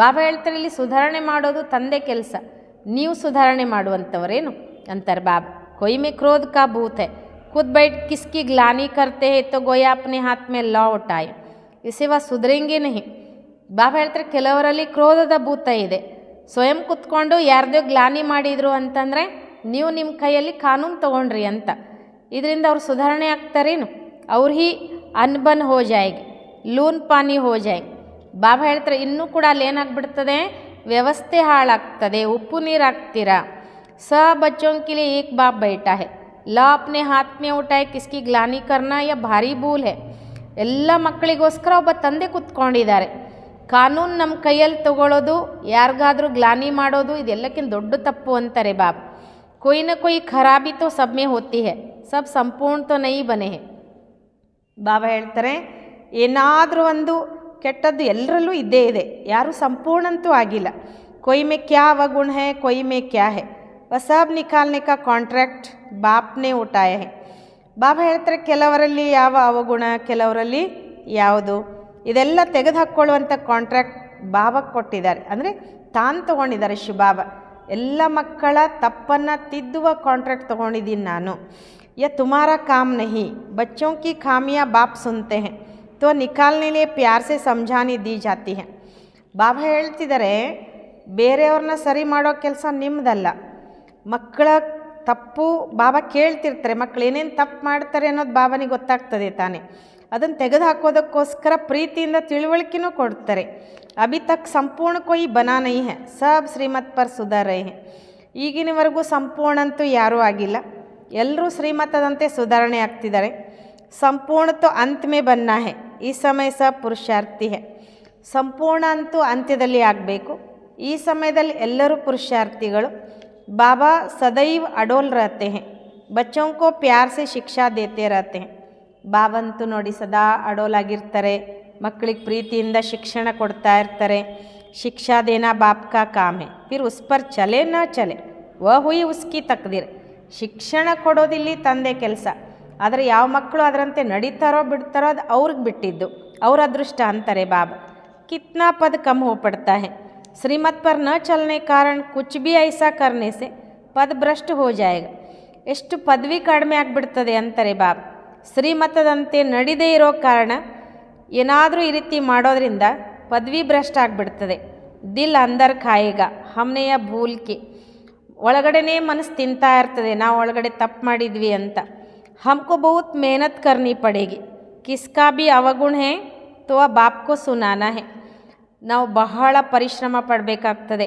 [SPEAKER 1] ಬಾಬಾ ಹೇಳ್ತಾರೆ ಇಲ್ಲಿ ಸುಧಾರಣೆ ಮಾಡೋದು ತಂದೆ ಕೆಲಸ, ನೀವು ಸುಧಾರಣೆ ಮಾಡುವಂಥವರೇನು ಅಂತಾರೆ ಬಾಬಾ. कोई में क्रोध का भूत है, खुद बैठ किसकी ग्लानी करते हैं तो गोया अपने हाथ में लौ उठाए, इसे वह सुधरेंगे नहीं. ಬಾಬಾ ಹೇಳ್ತಾರೆ ಕೆಲವರಲ್ಲಿ ಕ್ರೋಧದ ಭೂತ ಇದೆ, ಸ್ವಯಂ ಕುತ್ಕೊಂಡು ಯಾರ್ದೋ ಗ್ಲಾನಿ ಮಾಡಿದರು ಅಂತಂದರೆ ನೀವು ನಿಮ್ಮ ಕೈಯಲ್ಲಿ ಕಾನೂನು ತೊಗೊಂಡ್ರಿ ಅಂತ. ಇದರಿಂದ ಅವ್ರು ಸುಧಾರಣೆ ಆಗ್ತಾರೇನು? ಅವ್ರು ಹಿ ಅನ್ಬನ್ ಹೋ ಜಾಯಿಗೆ, ಲೂನ್ ಪಾನಿ ಹೋ ಜಾಯಿಗೆ. ಬಾಬಾ ಹೇಳ್ತಾರೆ ಇನ್ನೂ ಕೂಡ ಅಲ್ಲಿ ಏನಾಗ್ಬಿಡ್ತದೆ, ವ್ಯವಸ್ಥೆ ಹಾಳಾಗ್ತದೆ, ಉಪ್ಪು ನೀರಾಗ್ತೀರಾ. सब बच्चों के लिए एक बाप बैठा है, लॉ अपने हाथ में उठाए, किसकी ग्लानी करना यह भारी भूल है. ಎಲ್ಲ ಮಕ್ಕಳಿಗೋಸ್ಕರ ಒಬ್ಬ ತಂದೆ ಕೂತ್ಕೊಂಡಿದ್ದಾರೆ. ಕಾನೂನು ನಮ್ಮ ಕೈಯಲ್ಲಿ ತಗೊಳ್ಳೋದು, ಯಾರಿಗಾದರೂ ಗ್ಲಾನಿ ಮಾಡೋದು ಇದೆಲ್ಲಕ್ಕಿಂತ ದೊಡ್ಡ ತಪ್ಪು ಅಂತಾರೆ ಬಾಬಾ. कोई न कोई खराबी तो सब में होती है, सब संपूर्ण तो नहीं बने हैं. ಬಾಬಾ ಹೇಳ್ತಾರೆ ಏನಾದರೂ ಒಂದು ಕೆಟ್ಟದ್ದು ಎಲ್ಲರಲ್ಲೂ ಇದ್ದೇ ಇದೆ, ಯಾರೂ ಸಂಪೂರ್ಣ ಅಂತೂ ಆಗಿಲ್ಲ. कोई में क्या अवगुण है, कोई में क्या है, वह सब निकालने का कॉन्ट्रैक्ट बाप ने उठाया है. ಬಾಬಾ ಹೇಳ್ತಾರೆ ಕೆಲವರಲ್ಲಿ ಯಾವ ಅವಗುಣ, ಕೆಲವರಲ್ಲಿ ಯಾವುದು, ಇದೆಲ್ಲ ತೆಗೆದುಹಾಕ್ಕೊಳ್ಳುವಂಥ ಕಾಂಟ್ರಾಕ್ಟ್ ಬಾಬಾಗೆ ಕೊಟ್ಟಿದ್ದಾರೆ. ಅಂದರೆ ತಾನು ತೊಗೊಂಡಿದ್ದಾರೆ ಶಿವಬಾಬಾ. ಎಲ್ಲ ಮಕ್ಕಳ ತಪ್ಪನ್ನು ತಿದ್ದುವ ಕಾಂಟ್ರಾಕ್ಟ್ ತೊಗೊಂಡಿದ್ದೀನಿ ನಾನು. ಯ ತುಮಾರಾ ಕಾಮ್ ನಹಿ, ಬಚ್ಚೋं की खामियां बाप सुनते हैं तो निकालने लिए प्यार से समझानी दी जाती है. ಬಾಬಾ ಹೇಳ್ತಿದ್ದಾರೆ ಬೇರೆಯವ್ರನ್ನ ಸರಿ ಮಾಡೋ ಕೆಲಸ ನಿಮ್ಮದಲ್ಲ. ಮಕ್ಕಳ ತಪ್ಪು ಬಾಬಾ ಕೇಳ್ತಿರ್ತಾರೆ, ಮಕ್ಕಳು ಏನೇನು ತಪ್ಪು ಮಾಡ್ತಾರೆ ಅನ್ನೋದು ಬಾಬನಿಗೆ ಗೊತ್ತಾಗ್ತದೆ ತಾನೆ. ಅದನ್ನು ತೆಗೆದುಹಾಕೋದಕ್ಕೋಸ್ಕರ ಪ್ರೀತಿಯಿಂದ ತಿಳುವಳಿಕೆನೂ ಕೊಡ್ತಾರೆ. ಅಭಿ ತಕ್ ಸಂಪೂರ್ಣ ಕೊಯ್ ಬನಾ ನಹೀ ಹೈ, ಸಬ್ ಶ್ರೀಮತ್ ಪರ್ ಸುಧಾರ್ ರಹೇ ಹೈ. ಈಗಿನವರೆಗೂ ಸಂಪೂರ್ಣ ಅಂತೂ ಯಾರೂ ಆಗಿಲ್ಲ, ಎಲ್ಲರೂ ಶ್ರೀಮತದಂತೆ ಸುಧಾರಣೆ ಆಗ್ತಿದ್ದಾರೆ. ಸಂಪೂರ್ಣ ತೋ ಅಂತ್ ಮೇ ಬನ್ನ ಹೈ, ಈ ಸಮಯ ಸಬ್ ಪುರುಷಾರ್ಥಿ ಹೈ. ಸಂಪೂರ್ಣ ಅಂತೂ ಅಂತ್ಯದಲ್ಲಿ ಆಗಬೇಕು, ಈ ಸಮಯದಲ್ಲಿ ಎಲ್ಲರೂ ಪುರುಷಾರ್ಥಿಗಳು. बाबा सदैव अडोल रहते हैं, बच्चों को प्यार से शिक्षा देते रहते हैं. ಬಾಬಂತೂ ನೋಡಿ ಸದಾ ಅಡೋಲಾಗಿರ್ತಾರೆ, ಮಕ್ಕಳಿಗೆ ಪ್ರೀತಿಯಿಂದ ಶಿಕ್ಷಣ ಕೊಡ್ತಾ ಇರ್ತಾರೆ. ಶಿಕ್ಷಾ ದೇನಾ ಬಾಪ್ ಕಾ ಕಾಮ್ ಹೈ, ಫಿರ್ ಉಸ್ ಪರ್ ಚಲೆ ನ ಚಲೆ ವಹ ಹುಯಿ ಉಸ್ಕಿ ತಕ್ದೀರ್. ಶಿಕ್ಷಣ ಕೊಡೋದಿಲ್ಲಿ ತಂದೆ ಕೆಲಸ, ಆದರೆ ಯಾವ ಮಕ್ಕಳು ಅದರಂತೆ ನಡೀತಾರೋ ಬಿಡ್ತಾರೋ ಅದು ಅವ್ರಿಗೆ ಬಿಟ್ಟಿದ್ದು, ಅವ್ರ ಅದೃಷ್ಟ ಅಂತಾರೆ ಬಾಬಾ. ಕಿತ್ನಾ ಪದ ಕಮ್ ಹೋ ಪಡ್ತಾ ಹೈ, श्रीमत पर न चलने कारण कुछ भी ऐसा करने से पद भ्रष्ट हो जाएगा. ಎಷ್ಟು ಪದವಿ ಕಡಿಮೆ ಆಗಿಬಿಡ್ತದೆ ಅಂತಾರೆ ಬಾಬಾ. ಶ್ರೀಮತದಂತೆ ನಡೆದೇ ಇರೋ ಕಾರಣ ಏನಾದರೂ ಈ ರೀತಿ ಮಾಡೋದ್ರಿಂದ ಪದವಿ ಭ್ರಷ್ಟ ಆಗಿಬಿಡ್ತದೆ. ದಿಲ್ ಅಂದರ್ ಖಾಯೇಗ ಹಮ್ನೆಯ ಭೂಲ್ಕೆ, ಒಳಗಡೆನೇ ಮನಸ್ಸು ತಿಂತಾ ಇರ್ತದೆ ನಾವು ಒಳಗಡೆ ತಪ್ಪು ಮಾಡಿದ್ವಿ ಅಂತ. ಹಮ್ಕೋ ಬಹುತ್ ಮೆಹನತ್ ಕರ್ನಿ ಪಡೇಗಿ, ಕಿಸ್ಕಾ ಭಿ ಅವಗುಣ ಹೇ ತೋ ಬಾಪ್ಕೋ ಸುನಾನಾ ಹೇ. ನಾವು ಬಹಳ ಪರಿಶ್ರಮ ಪಡಬೇಕಾಗ್ತದೆ.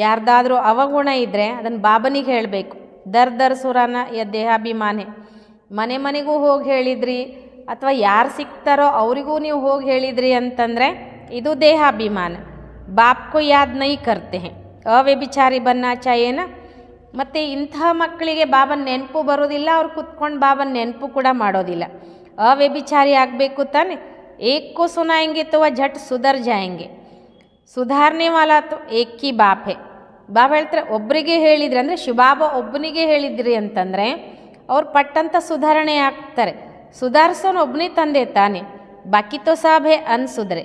[SPEAKER 1] ಯಾರ್ದಾದ್ರೂ ಅವಗುಣ ಇದ್ದರೆ ಅದನ್ನು ಬಾಬನಿಗೆ ಹೇಳಬೇಕು. ದರ್ ಸುರಾನ ಯ ದೇಹಾಭಿಮಾನೆ, ಮನೆ ಮನೆಗೂ ಹೋಗಿ ಹೇಳಿದ್ರಿ ಅಥವಾ ಯಾರು ಸಿಗ್ತಾರೋ ಅವರಿಗೂ ನೀವು ಹೋಗಿ ಹೇಳಿದ್ರಿ ಅಂತಂದರೆ ಇದು ದೇಹಾಭಿಮಾನ. ಬಾಪ್ಕೋ ಯಾದ್ ನೈ ಕರ್ತೆ ಹೇ, ಅವ್ಯಭಿಚಾರಿ ಬನ್ನ ಚಾಯೇನ. ಮತ್ತು ಇಂಥ ಮಕ್ಕಳಿಗೆ ಬಾಬನ ನೆನಪು ಬರೋದಿಲ್ಲ, ಅವ್ರು ಕುತ್ಕೊಂಡು ಬಾಬನ ನೆನಪು ಕೂಡ ಮಾಡೋದಿಲ್ಲ. ಅವ್ಯಭಿಚಾರಿ ಆಗಬೇಕು ತಾನೆ. ಏಕೋ ಸುನಾಯಂಗೆ ತೋ ಝಟ್ ಸುಧರ್ ಜಾಯಂಗೆ. ಸುಧಾರಣೆ ವಾಲ ತೋ ಏಕ್ ಕಿ ಬಾಪ್ ಹೇ. ಬಾಬಾ ಹೇಳ್ತಾರೆ ಒಬ್ಬರಿಗೆ ಹೇಳಿದ್ರಿ ಅಂದರೆ ಶಿವಬಾಬಾ ಒಬ್ಬನಿಗೆ ಹೇಳಿದ್ರಿ ಅಂತಂದರೆ ಅವ್ರು ಪಟ್ಟಂತ ಸುಧಾರಣೆ ಆಗ್ತಾರೆ. ಸುಧಾರಿಸೋನು ಒಬ್ಬನೇ ತಂದೆ ತಾನೆ. ಬಾಕಿ ತೋ ಸಾಬ್ ಹೇ ಅನ್ಸುದ್ರೆ,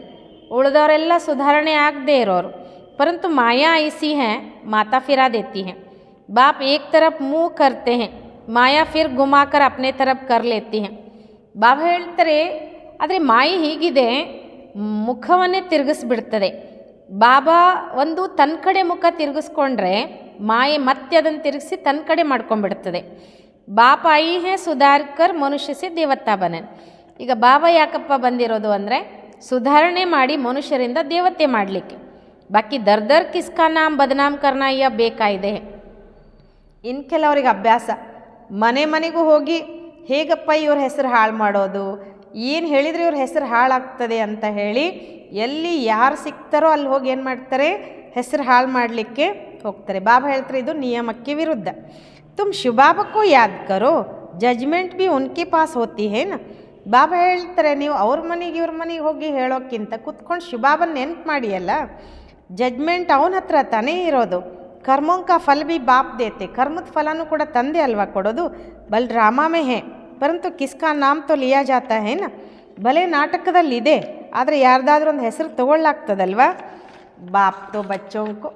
[SPEAKER 1] ಉಳಿದವರೆಲ್ಲ ಸುಧಾರಣೆ ಆಗದೆ ಇರೋರು. ಪರಂತು ಮಾಯಾ ಐಸಿ ಹೇ ಮಾತಾ ಫಿರಾ ದೇತಿ ಹೇ. ಬಾಪ್ ಏಕ್ ತರಫ್ ಮೂವ್ ಕರ್ತೆ ಹೇ, ಮಾಯಾ ಫಿರ್ ಗುಮಾಕರ್ ಅಪ್ನೆ ತರಫ್ ಕರ್ ಲೇತಿ ಹೇ. ಬಾಬಾ ಹೇಳ್ತಾರೆ ಆದರೆ ಮಾಯೆ ಹೀಗಿದೆ, ಮುಖವನ್ನೇ ತಿರುಗಿಸ್ಬಿಡ್ತದೆ. ಬಾಬಾ ಒಂದು ತನ್ನ ಕಡೆ ಮುಖ ತಿರುಗಿಸ್ಕೊಂಡ್ರೆ ಮಾಯೆ ಮತ್ತೆ ಅದನ್ನು ತಿರುಗಿಸಿ ತನ್ನ ಕಡೆ ಮಾಡ್ಕೊಂಡ್ಬಿಡ್ತದೆ. ಬಾಪ ಐ ಹೇ ಸುಧಾರ್ಕರ್ ಮನುಷ್ಯ ಸೆ ದೇವತಾ ಬನನ್. ಈಗ ಬಾಬಾ ಯಾಕಪ್ಪ ಬಂದಿರೋದು ಅಂದರೆ ಸುಧಾರಣೆ ಮಾಡಿ ಮನುಷ್ಯರಿಂದ ದೇವತೆ ಮಾಡಲಿಕ್ಕೆ. ಬಾಕಿ ದರ್ ಕಿಸ್ಕಾ ನಾಮ್ ಬದನಾಮ್ ಕರ್ನಾ ಯ ಬೇಕಾಯಿದೆ. ಇನ್ನು ಕೆಲವರಿಗೆ ಅಭ್ಯಾಸ ಮನೆ ಮನೆಗೂ ಹೋಗಿ ಹೇಗಪ್ಪ ಇವ್ರ ಹೆಸರು ಹಾಳು ಮಾಡೋದು, ಏನು ಹೇಳಿದರೆ ಇವ್ರ ಹೆಸರು ಹಾಳಾಗ್ತದೆ ಅಂತ ಹೇಳಿ ಎಲ್ಲಿ ಯಾರು ಸಿಗ್ತಾರೋ ಅಲ್ಲಿ ಹೋಗಿ ಏನು ಮಾಡ್ತಾರೆ, ಹೆಸರು ಹಾಳು ಮಾಡಲಿಕ್ಕೆ ಹೋಗ್ತಾರೆ. ಬಾಬಾ ಹೇಳ್ತಾರೆ ಇದು ನಿಯಮಕ್ಕೆ ವಿರುದ್ಧ. ತುಮ್ ಶಿವಬಾಬಕ್ಕೂ ಯಾದ್ ಕರೋ, ಜಜ್ಮೆಂಟ್ ಭಿ ಉನ್ಕೆ ಪಾಸ್ ಹೋತಿ ಹೇ ನ. ಬಾಬಾ ಹೇಳ್ತಾರೆ, ನೀವು ಅವ್ರ ಮನೆಗೆ ಇವ್ರ ಮನೆಗೆ ಹೋಗಿ ಹೇಳೋಕ್ಕಿಂತ ಕುತ್ಕೊಂಡು ಶಿವಬಾಬನ ನೆನ್ಪು ಮಾಡಿಯಲ್ಲ. ಜಡ್ಮೆಂಟ್ ಅವನ ಹತ್ರ ತಾನೇ ಇರೋದು. ಕರ್ಮೋಂ ಕಾ ಫಲ್ ಬಿ ಬಾಪ್ ದೇತೆ, ಕರ್ಮದ ಫಲನೂ ಕೂಡ ತಂದೆ ಅಲ್ವಾ ಕೊಡೋದು. ಬಲ್ ಡ್ರಾಮಾ ಮೇ ಹೇ ಪರಂತು ಕಿಸ್ಕಾ ನಾಮ್ ತೋ ಲಿಯಾ ಜಾತಾ ಹೇನ. ಭಲೆ ನಾಟಕದಲ್ಲಿದೆ, ಆದರೆ ಯಾರ್ದಾದ್ರೂ ಒಂದು ಹೆಸರು ತಗೊಳ್ಳಾಗ್ತದಲ್ವಾ. ಬಾಪ್ ತೋ ಬಚ್ಚೋಂಕು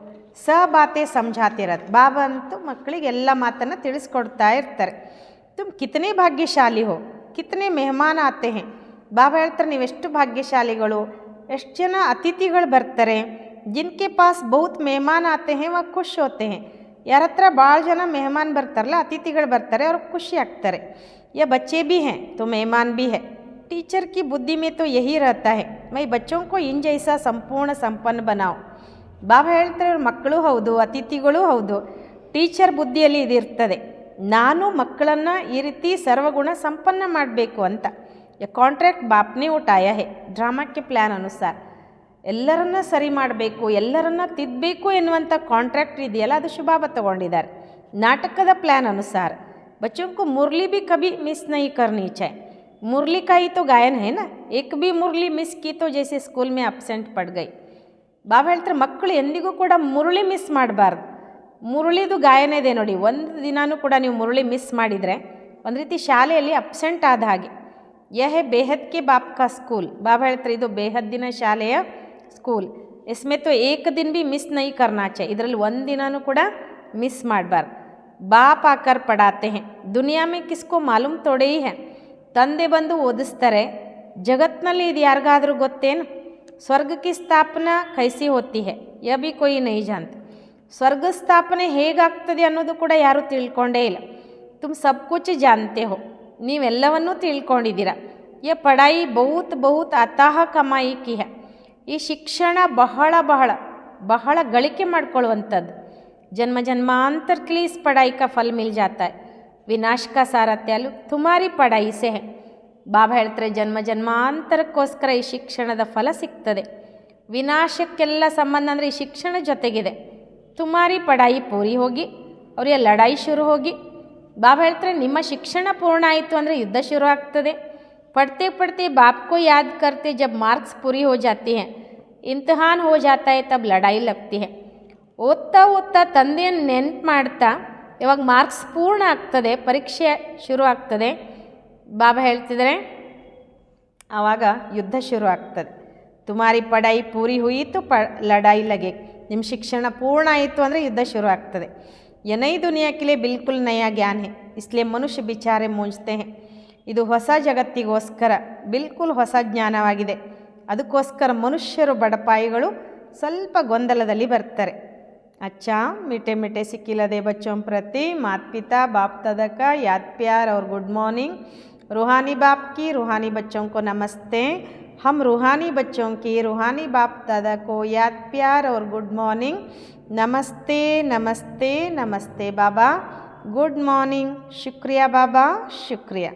[SPEAKER 1] ಸ ಬಾತೆ ಸಮझाते ಬಾಬಾ ಅಂತೂ ಮಕ್ಕಳಿಗೆ ಎಲ್ಲ ಮಾತನ್ನು ತಿಳಿಸ್ಕೊಡ್ತಾ ಇರ್ತಾರೆ. ತುಮ್ ಕಿತನೆ ಭಾಗ್ಯಶಾಲಿ ಹೋ, ಕಿತನೆ ಮೆಹಮಾನ್ ಆತೆ ಹೇ. ಬಾಬಾ ಹೇಳ್ತಾರೆ, ನೀವೆಷ್ಟು ಭಾಗ್ಯಶಾಲಿಗಳು, ಎಷ್ಟು ಜನ ಅತಿಥಿಗಳು ಬರ್ತಾರೆ. ಜಿನ್ಕೆ ಪಾಸ್ ಬಹುತ್ ಮೆಹಮಾನ್ ಆತೆ ಹೇ ವ ಖುಷ್ ಹೋತೆ ಹೇ. ಯಾರ ಹತ್ರ ಭಾಳ ಜನ ಮೆಹಮಾನ್ ಬರ್ತಾರಲ್ಲ, ಅತಿಥಿಗಳು ಬರ್ತಾರೆ, ಅವ್ರಿಗೆ ಖುಷಿ ಆಗ್ತಾರೆ. ಯಾ ಬಚ್ಚೆ ಭೀ ಹೇ ತೋ ಮೆಹಮಾನ್ ಭೀ ಹೇ. टीचर की बुद्धि में तो यही रहता है, मैं बच्चों को इन जैसा ಸಂಪೂರ್ಣ ಸಂಪನ್ನ बनाओ. ಬಾಬಾ ಹೇಳ್ತಾರೆ, ಮಕ್ಕಳು ಹೌದು, ಅತಿಥಿಗಳು ಹೌದು, ಟೀಚರ್ ಬುದ್ಧಿಯಲ್ಲಿ ಇದಿರ್ತದೆ, ನಾನು ಮಕ್ಕಳನ್ನು ಈ ರೀತಿ ಸರ್ವಗುಣ ಸಂಪನ್ನ ಮಾಡಬೇಕು ಅಂತ. ಕಾಂಟ್ರಾಕ್ಟ್ ಬಾಪ್ನೇ ಉಟಾಯ ಹೇ ಡ್ರಾಮಾಕ್ಕೆ ಪ್ಲ್ಯಾನ್ ಅನುಸಾರ. ಎಲ್ಲರನ್ನ ಸರಿ ಮಾಡಬೇಕು, ಎಲ್ಲರನ್ನ ತಿದ್ದಬೇಕು ಎನ್ನುವಂಥ ಕಾಂಟ್ರಾಕ್ಟ್ ಇದೆಯಲ್ಲ, ಅದು ಶಿವಬಾಬಾ ತಗೊಂಡಿದ್ದಾರೆ ನಾಟಕದ ಪ್ಲ್ಯಾನ್ ಅನುಸಾರ. बच्चों को मुरली भी कभी मिस नहीं करनी चाहिए. मुरली का ही तो गायन है ना, एक भी मुरली मिस की तो जैसे स्कूल में ಅಬ್ಸೆಂಟ್ ಪಡ್ ಗೈ. ಬಾಬಾ ಹೇಳ್ತಾರೆ, ಮಕ್ಕಳು ಎಂದಿಗೂ ಕೂಡ ಮುರಳಿ ಮಿಸ್ ಮಾಡಬಾರ್ದು. ಮುರಳಿದು ಗಾಯನ ಇದೆ ನೋಡಿ, ಒಂದು ದಿನಾನೂ ಕೂಡ ನೀವು ಮುರಳಿ ಮಿಸ್ ಮಾಡಿದರೆ ಒಂದು ರೀತಿ ಶಾಲೆಯಲ್ಲಿ ಅಬ್ಸೆಂಟ್ ಆದ ಹಾಗೆ. ಯಹೇ ಬೇಹದ್ ಕೆ ಬಾಪ್ ಕಾ ಸ್ಕೂಲ್. ಬಾಬಾ ಹೇಳ್ತಾರೆ, ಇದು ಬೇಹದ್ದಿನ ಶಾಲೆಯ ಸ್ಕೂಲ್. ಇಸ್ಮೇ ತೋ ಏಕ ದಿನ ಭೀ ಮಿಸ್ ನೈ ಕರ್ನಾ ಚಾಹಿಯೆ. ಇದರಲ್ಲಿ ಒಂದು ದಿನಾನೂ ಕೂಡ ಮಿಸ್ ಮಾಡಬಾರ್ದು. ಬಾಪ್ ಆಕರ್ ಪಡಾತೆ ಹೇ, ದುನಿಯಾ ಮೇ ಕಿಸ್ಕೋ ಮಾಲೂಮ್ ತೋಡೆ ಹಿ ಹೇ. ತಂದೆ ಬಂದು ಓದಿಸ್ತಾರೆ. ಜಗತ್ತಿನಲ್ಲಿ ಇದು ಯಾರಿಗಾದರೂ ಗೊತ್ತೇನು? ಸ್ವರ್ಗ ಕಿ ಸ್ಥಾಪನಾ ಕೈಸಿ ಹೋತಿ ಹೇ ಯ ಭಿ ಕೊಯ್ ನೈ ಜಾನ್ತ. ಸ್ವರ್ಗ ಸ್ಥಾಪನೆ ಹೇಗಾಗ್ತದೆ ಅನ್ನೋದು ಕೂಡ ಯಾರೂ ತಿಳ್ಕೊಂಡೇ ಇಲ್ಲ. ತುಮ್ ಸಬ್ ಕುಚ್ ಜಾನ್ತೆ ಹೋ, ನೀವೆಲ್ಲವನ್ನೂ ತಿಳ್ಕೊಂಡಿದ್ದೀರ. ಯ ಪಢಾಯಿ ಬಹುತ್ ಬಹುತ್ ಅತಾಹ ಕಮಾಯಿ ಕಿ ಹೇ. ಈ ಶಿಕ್ಷಣ ಬಹಳ ಬಹಳ ಬಹಳ ಗಳಿಕೆ ಮಾಡ್ಕೊಳ್ಳುವಂಥದ್ದು. जन्म जन्मांतर के लिए इस पढ़ाई का फल मिल जाता है. विनाश का सारा त्यालु तुम्हारी पढ़ाई से है. ಬಾಬಾ ಹೇಳ್ತಾರೆ, ಜನ್ಮ ಜನ್ಮಾಂತರಕ್ಕೋಸ್ಕರ ಈ ಶಿಕ್ಷಣದ ಫಲ ಸಿಗ್ತದೆ. ವಿನಾಶಕ್ಕೆಲ್ಲ ಸಂಬಂಧ ಅಂದರೆ ಈ ಶಿಕ್ಷಣ ಜೊತೆಗಿದೆ. ತುಮಾರಿ ಪಢಾಯಿ ಪೂರಿ ಹೋಗಿ ಅವರಿಗೆ ಲಡಾಯಿ ಶುರು ಹೋಗಿ. ಬಾಬಾ ಹೇಳ್ತಾರೆ, ನಿಮ್ಮ ಶಿಕ್ಷಣ ಪೂರ್ಣ ಆಯಿತು ಅಂದರೆ ಯುದ್ಧ ಶುರು ಆಗ್ತದೆ. ಪढ़ते पढ़ते बाप को याद करते जब मार्क्स पूरी हो जाती हैं, इम्तिहान हो जाता है, तब लड़ाई लगती है. ಓದ್ತಾ ಓದ್ತಾ ತಂದೆಯನ್ನು ನೆನ್ಪು ಮಾಡ್ತಾ ಯಾವಾಗ ಮಾರ್ಕ್ಸ್ ಪೂರ್ಣ ಆಗ್ತದೆ, ಪರೀಕ್ಷೆ ಶುರು ಆಗ್ತದೆ, ಬಾಬಾ ಹೇಳ್ತಿದ್ದಾರೆ ಆವಾಗ ಯುದ್ಧ ಶುರು ಆಗ್ತದೆ. ತುಮಾರಿ ಪಢಾಯಿ ಪೂರಿ ಹುಯಿತು ಲಡಾಯಿ ಲಗೆ. ನಿಮ್ಮ ಶಿಕ್ಷಣ ಪೂರ್ಣ ಆಯಿತು ಅಂದರೆ ಯುದ್ಧ ಶುರು ಆಗ್ತದೆ. ಯನೈ ದುನಿಯಾಕಿಲೆ ಬಿಲ್ಕುಲ್ ನಯಾ ಜ್ಞಾನ ಹೇ, ಇಸ್ಲಿಯೇ ಮನುಷ್ಯ ಬಿಚಾರೆ ಮೂಂಜ್ತೆ ಹೇ. ಇದು ಹೊಸ ಜಗತ್ತಿಗೋಸ್ಕರ ಬಿಲ್ಕುಲ್ ಹೊಸ ಜ್ಞಾನವಾಗಿದೆ. ಅದಕ್ಕೋಸ್ಕರ ಮನುಷ್ಯರು ಬಡಪಾಯಿಗಳು ಸ್ವಲ್ಪ ಗೊಂದಲದಲ್ಲಿ ಬರ್ತಾರೆ. अच्छा मीठे मीठे सिक्किलदे बच्चों प्रति माता पिता बाप दादा का याद प्यार और गुड मॉर्निंग. रूहानी बाप की रूहानी बच्चों को नमस्ते. हम रूहानी बच्चों की रूहानी बाप दादा को याद प्यार और गुड मॉर्निंग. नमस्ते नमस्ते नमस्ते बाबा, गुड मॉर्निंग. शुक्रिया बाबा, शुक्रिया.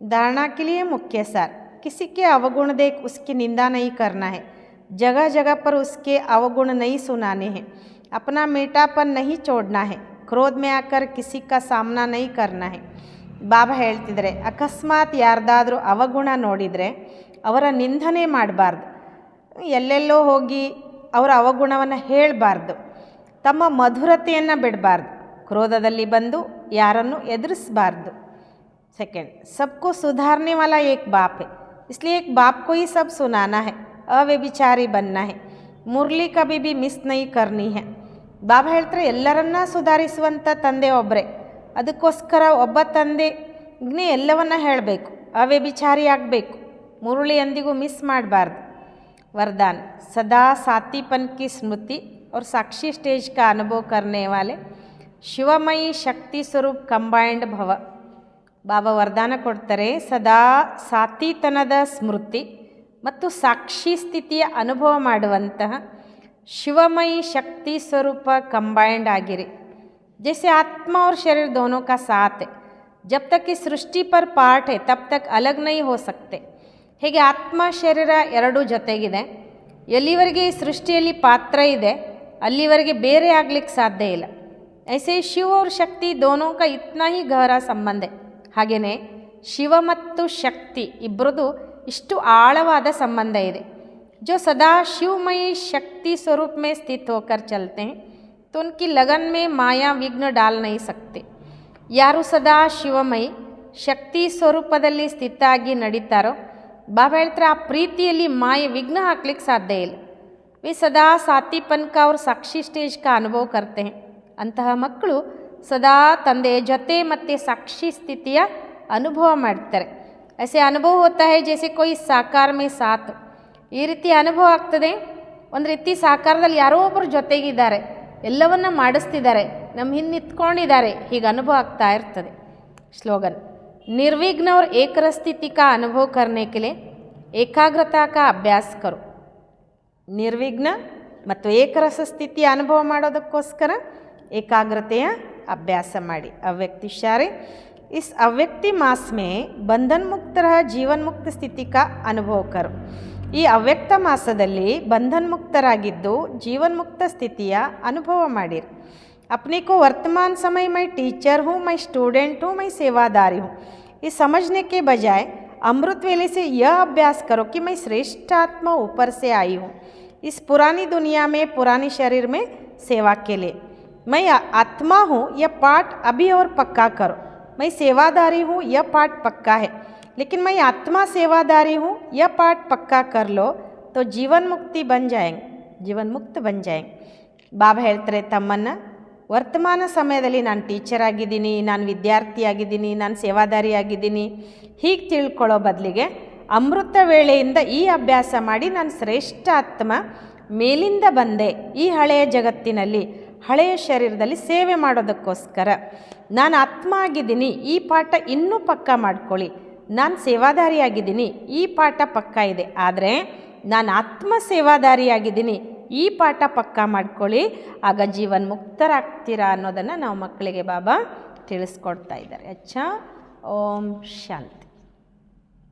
[SPEAKER 1] धारणा के लिए मुख्य सार, किसी के अवगुण देख उसकी निंदा नहीं करना है. जगह जगह पर उसके अवगुण नहीं सुनाने हैं. अपना मीठापन नहीं छोड़ना है. क्रोध में आकर किसी का सामना नहीं करना है. ಬಾಬಾ ಹೇಳ್ತಿದ್ದಾರೆ, ಅಕಸ್ಮಾತ್ ಯಾರ್ದಾದ್ರೂ ಅವಗುಣ ನೋಡಿದರೆ ಅವರ ನಿಂದನೆ ಮಾಡಬಾರ್ದು. ಎಲ್ಲೆಲ್ಲೋ ಹೋಗಿ ಅವರ ಅವಗುಣವನ್ನು ಹೇಳಬಾರ್ದು. ತಮ್ಮ ಮಧುರತೆಯನ್ನು ಬಿಡಬಾರ್ದು. ಕ್ರೋಧದಲ್ಲಿ ಬಂದು ಯಾರನ್ನು ಎದುರಿಸಬಾರ್ದು. सेकंड, सबको सुधारने वाला एक बाप है, इसलिए एक बाप को ही सब सुनाना है, अव्यभिचारी बनना है. मुरली कभी भी मिस नहीं करनी है. ಬಾಬಾ ಹೇಳ್ತಾರೆ, ಎಲ್ಲರನ್ನ ಸುಧಾರಿಸುವಂಥ ತಂದೆ ಒಬ್ಬರೇ. ಅದಕ್ಕೋಸ್ಕರ ಒಬ್ಬ ತಂದೆಗೆ ಎಲ್ಲವನ್ನ ಹೇಳಬೇಕು, ಅವ್ಯಭಿಚಾರಿ ಆಗಬೇಕು, ಮುರಳಿ ಎಂದಿಗೂ ಮಿಸ್ ಮಾಡಬಾರ್ದು. वरदान, सदा साथीपन की स्मृति और साक्षी स्टेज का अनुभव करने वाले ಶಿವಮಯಿ ಶಕ್ತಿ ಸ್ವರೂಪ್ ಕಂಬೈಂಡ್ ಭವ. ಬಾಬಾ ವರದಾನ ಕೊಡ್ತಾರೆ, ಸದಾ ಸಾತಿತನದ ಸ್ಮೃತಿ ಮತ್ತು ಸಾಕ್ಷಿ ಸ್ಥಿತಿಯ ಅನುಭವ ಮಾಡುವಂತಹ ಶಿವಮಯಿ ಶಕ್ತಿ ಸ್ವರೂಪ ಕಂಬೈಂಡ್ ಆಗಿರಿ. जैसे आत्मा और शरीर दोनों का साथ है, जब तक इस सृष्टि पर पार्ट है तब तक अलग नहीं हो सकते. ಹೇಗೆ ಆತ್ಮ ಶರೀರ ಎರಡೂ ಜೊತೆಗಿದೆ, ಎಲ್ಲಿವರೆಗೆ ಈ ಸೃಷ್ಟಿಯಲ್ಲಿ ಪಾತ್ರ ಇದೆ ಅಲ್ಲಿವರೆಗೆ ಬೇರೆ ಆಗಲಿಕ್ಕೆ ಸಾಧ್ಯ ಇಲ್ಲ. ऐसे शिव और शक्ति दोनों का इतना ही गहरा संबंध है. ಹಾಗೆಯೇ ಶಿವ ಮತ್ತು ಶಕ್ತಿ ಇಬ್ಬರದು ಇಷ್ಟು ಆಳವಾದ ಸಂಬಂಧ ಇದೆ. जो सदा शिवमयी शक्ति स्वरूप में स्थित होकर चलते हैं तो उनकी लगन में माया विघ्न डाल नहीं सकते. ಯಾರು ಸದಾ ಶಿವಮಯಿ ಶಕ್ತಿ ಸ್ವರೂಪದಲ್ಲಿ ಸ್ಥಿತ ಆಗಿ ನಡೀತಾರೋ ಬಾಬಾ ಹೇಳ್ತಾರೆ ಆ ಪ್ರೀತಿಯಲ್ಲಿ ಮಾಯೆ ವಿಘ್ನ ಹಾಕ್ಲಿಕ್ಕೆ ಸಾಧ್ಯ ಇಲ್ಲ. वे सदा साथीपन का और साक्षी स्टेज का अनुभव करते हैं. ಅಂತಹ ಮಕ್ಕಳು ಸದಾ ತಂದೆಯ ಜೊತೆ ಮತ್ತು ಸಾಕ್ಷಿ ಸ್ಥಿತಿಯ ಅನುಭವ ಮಾಡ್ತಾರೆ. ऐसे अनुभव होता है जैसे कोई साकार में साथ. ಈ ರೀತಿ ಅನುಭವ ಆಗ್ತದೆ, ಒಂದು ರೀತಿ ಸಾಕಾರದಲ್ಲಿ ಯಾರೋ ಒಬ್ಬರು ಜೊತೆಗಿದ್ದಾರೆ, ಎಲ್ಲವನ್ನ ಮಾಡಿಸ್ತಿದ್ದಾರೆ, ನಮ್ಮ ಹಿಂದೆ ನಿಂತ್ಕೊಂಡಿದ್ದಾರೆ, ಹೀಗೆ ಅನುಭವ ಆಗ್ತಾ ಇರ್ತದೆ. ಸ್ಲೋಗನ್ ನಿರ್ವಿಘ್ನ और एकरस स्थिति का अनुभव करने के लिए ಏಕಾಗ್ರತಾ का अभ्यास करो. ನಿರ್ವಿಘ್ನ ಮತ್ತು ಏಕರಸ ಸ್ಥಿತಿ ಅನುಭವ ಮಾಡೋದಕ್ಕೋಸ್ಕರ ಏಕಾಗ್ರತೆಯ ಅಭ್ಯಾಸ ಮಾಡಿ. ಅವ್ಯಕ್ತಿ ಇशारे इस अव्यक्ति मास में बंधन मुक्त रह जीवन मुक्त स्थिति का अनुभव करो. ಈ ಅವ್ಯಕ್ತ ಮಾಸದಲ್ಲಿ ಬಂಧನ್ಮುಕ್ತರಾಗಿದ್ದು ಜೀವನ್ಮುಕ್ತ ಸ್ಥಿತಿಯ ಅನುಭವ ಮಾಡಿರಿ. अपने को वर्तमान समय मैं टीचर हूँ, मैं स्टूडेंट हूँ, मैं सेवादारी हूँ, ये समझने के बजाय अमृत वेले से यह अभ्यास करो कि मैं श्रेष्ठ आत्मा ऊपर से आई हूँ, इस पुरानी दुनिया में पुरानी शरीर में सेवा के लिए. मैं आत्मा हूँ, यह पाठ अभी और पक्का करो. मैं सेवादारी हूँ, यह पाठ पक्का है, लेकिन मैं आत्मा सेवादारी हूँ, यह पाठ पक्का कर लो तो जीवन मुक्ति बन जाएंगे, जीवन मुक्त बन जाएंगे. ಬಾಬಾ ಹೇಳ್ತಾರೆ ತಮ್ಮನ್ನು ವರ್ತಮಾನ ಸಮಯದಲ್ಲಿ ನಾನು ಟೀಚರ್ ಆಗಿದ್ದೀನಿ, ನಾನು ವಿದ್ಯಾರ್ಥಿ ಆಗಿದ್ದೀನಿ, ನಾನು ಸೇವಾದಾರಿ ಆಗಿದ್ದೀನಿ ಹೀಗೆ ತಿಳ್ಕೊಳ್ಳೋ ಬದಲಿಗೆ ಅಮೃತ ವೇಳೆಯಿಂದ ಈ ಅಭ್ಯಾಸ ಮಾಡಿ ನಾನು ಶ್ರೇಷ್ಠ ಆತ್ಮ ಮೇಲಿಂದ ಬಂದೆ, ಈ ಹಳೆಯ ಜಗತ್ತಿನಲ್ಲಿ ಹಳೆಯ ಶರೀರದಲ್ಲಿ ಸೇವೆ ಮಾಡೋದಕ್ಕೋಸ್ಕರ ನಾನು ಆತ್ಮ ಆಗಿದ್ದೀನಿ, ಈ ಪಾಠ ಇನ್ನೂ ಪಕ್ಕಾ ಮಾಡ್ಕೊಳ್ಳಿ. ನಾನು ಸೇವಾದಾರಿಯಾಗಿದ್ದೀನಿ, ಈ ಪಾಠ ಪಕ್ಕಾ ಇದೆ, ಆದರೆ ನಾನು ಆತ್ಮ ಸೇವಾದಾರಿಯಾಗಿದ್ದೀನಿ, ಈ ಪಾಠ ಪಕ್ಕಾ ಮಾಡ್ಕೊಳ್ಳಿ, ಆಗ ಜೀವನ್ ಮುಕ್ತರಾಗ್ತೀರಾ ಅನ್ನೋದನ್ನು ನಾವು ಮಕ್ಕಳಿಗೆ ಬಾಬಾ ತಿಳಿಸ್ಕೊಡ್ತಾ ಇದ್ದಾರೆ. ಅಚ್ಚಾ, ಓಂ ಶಾಂತಿ.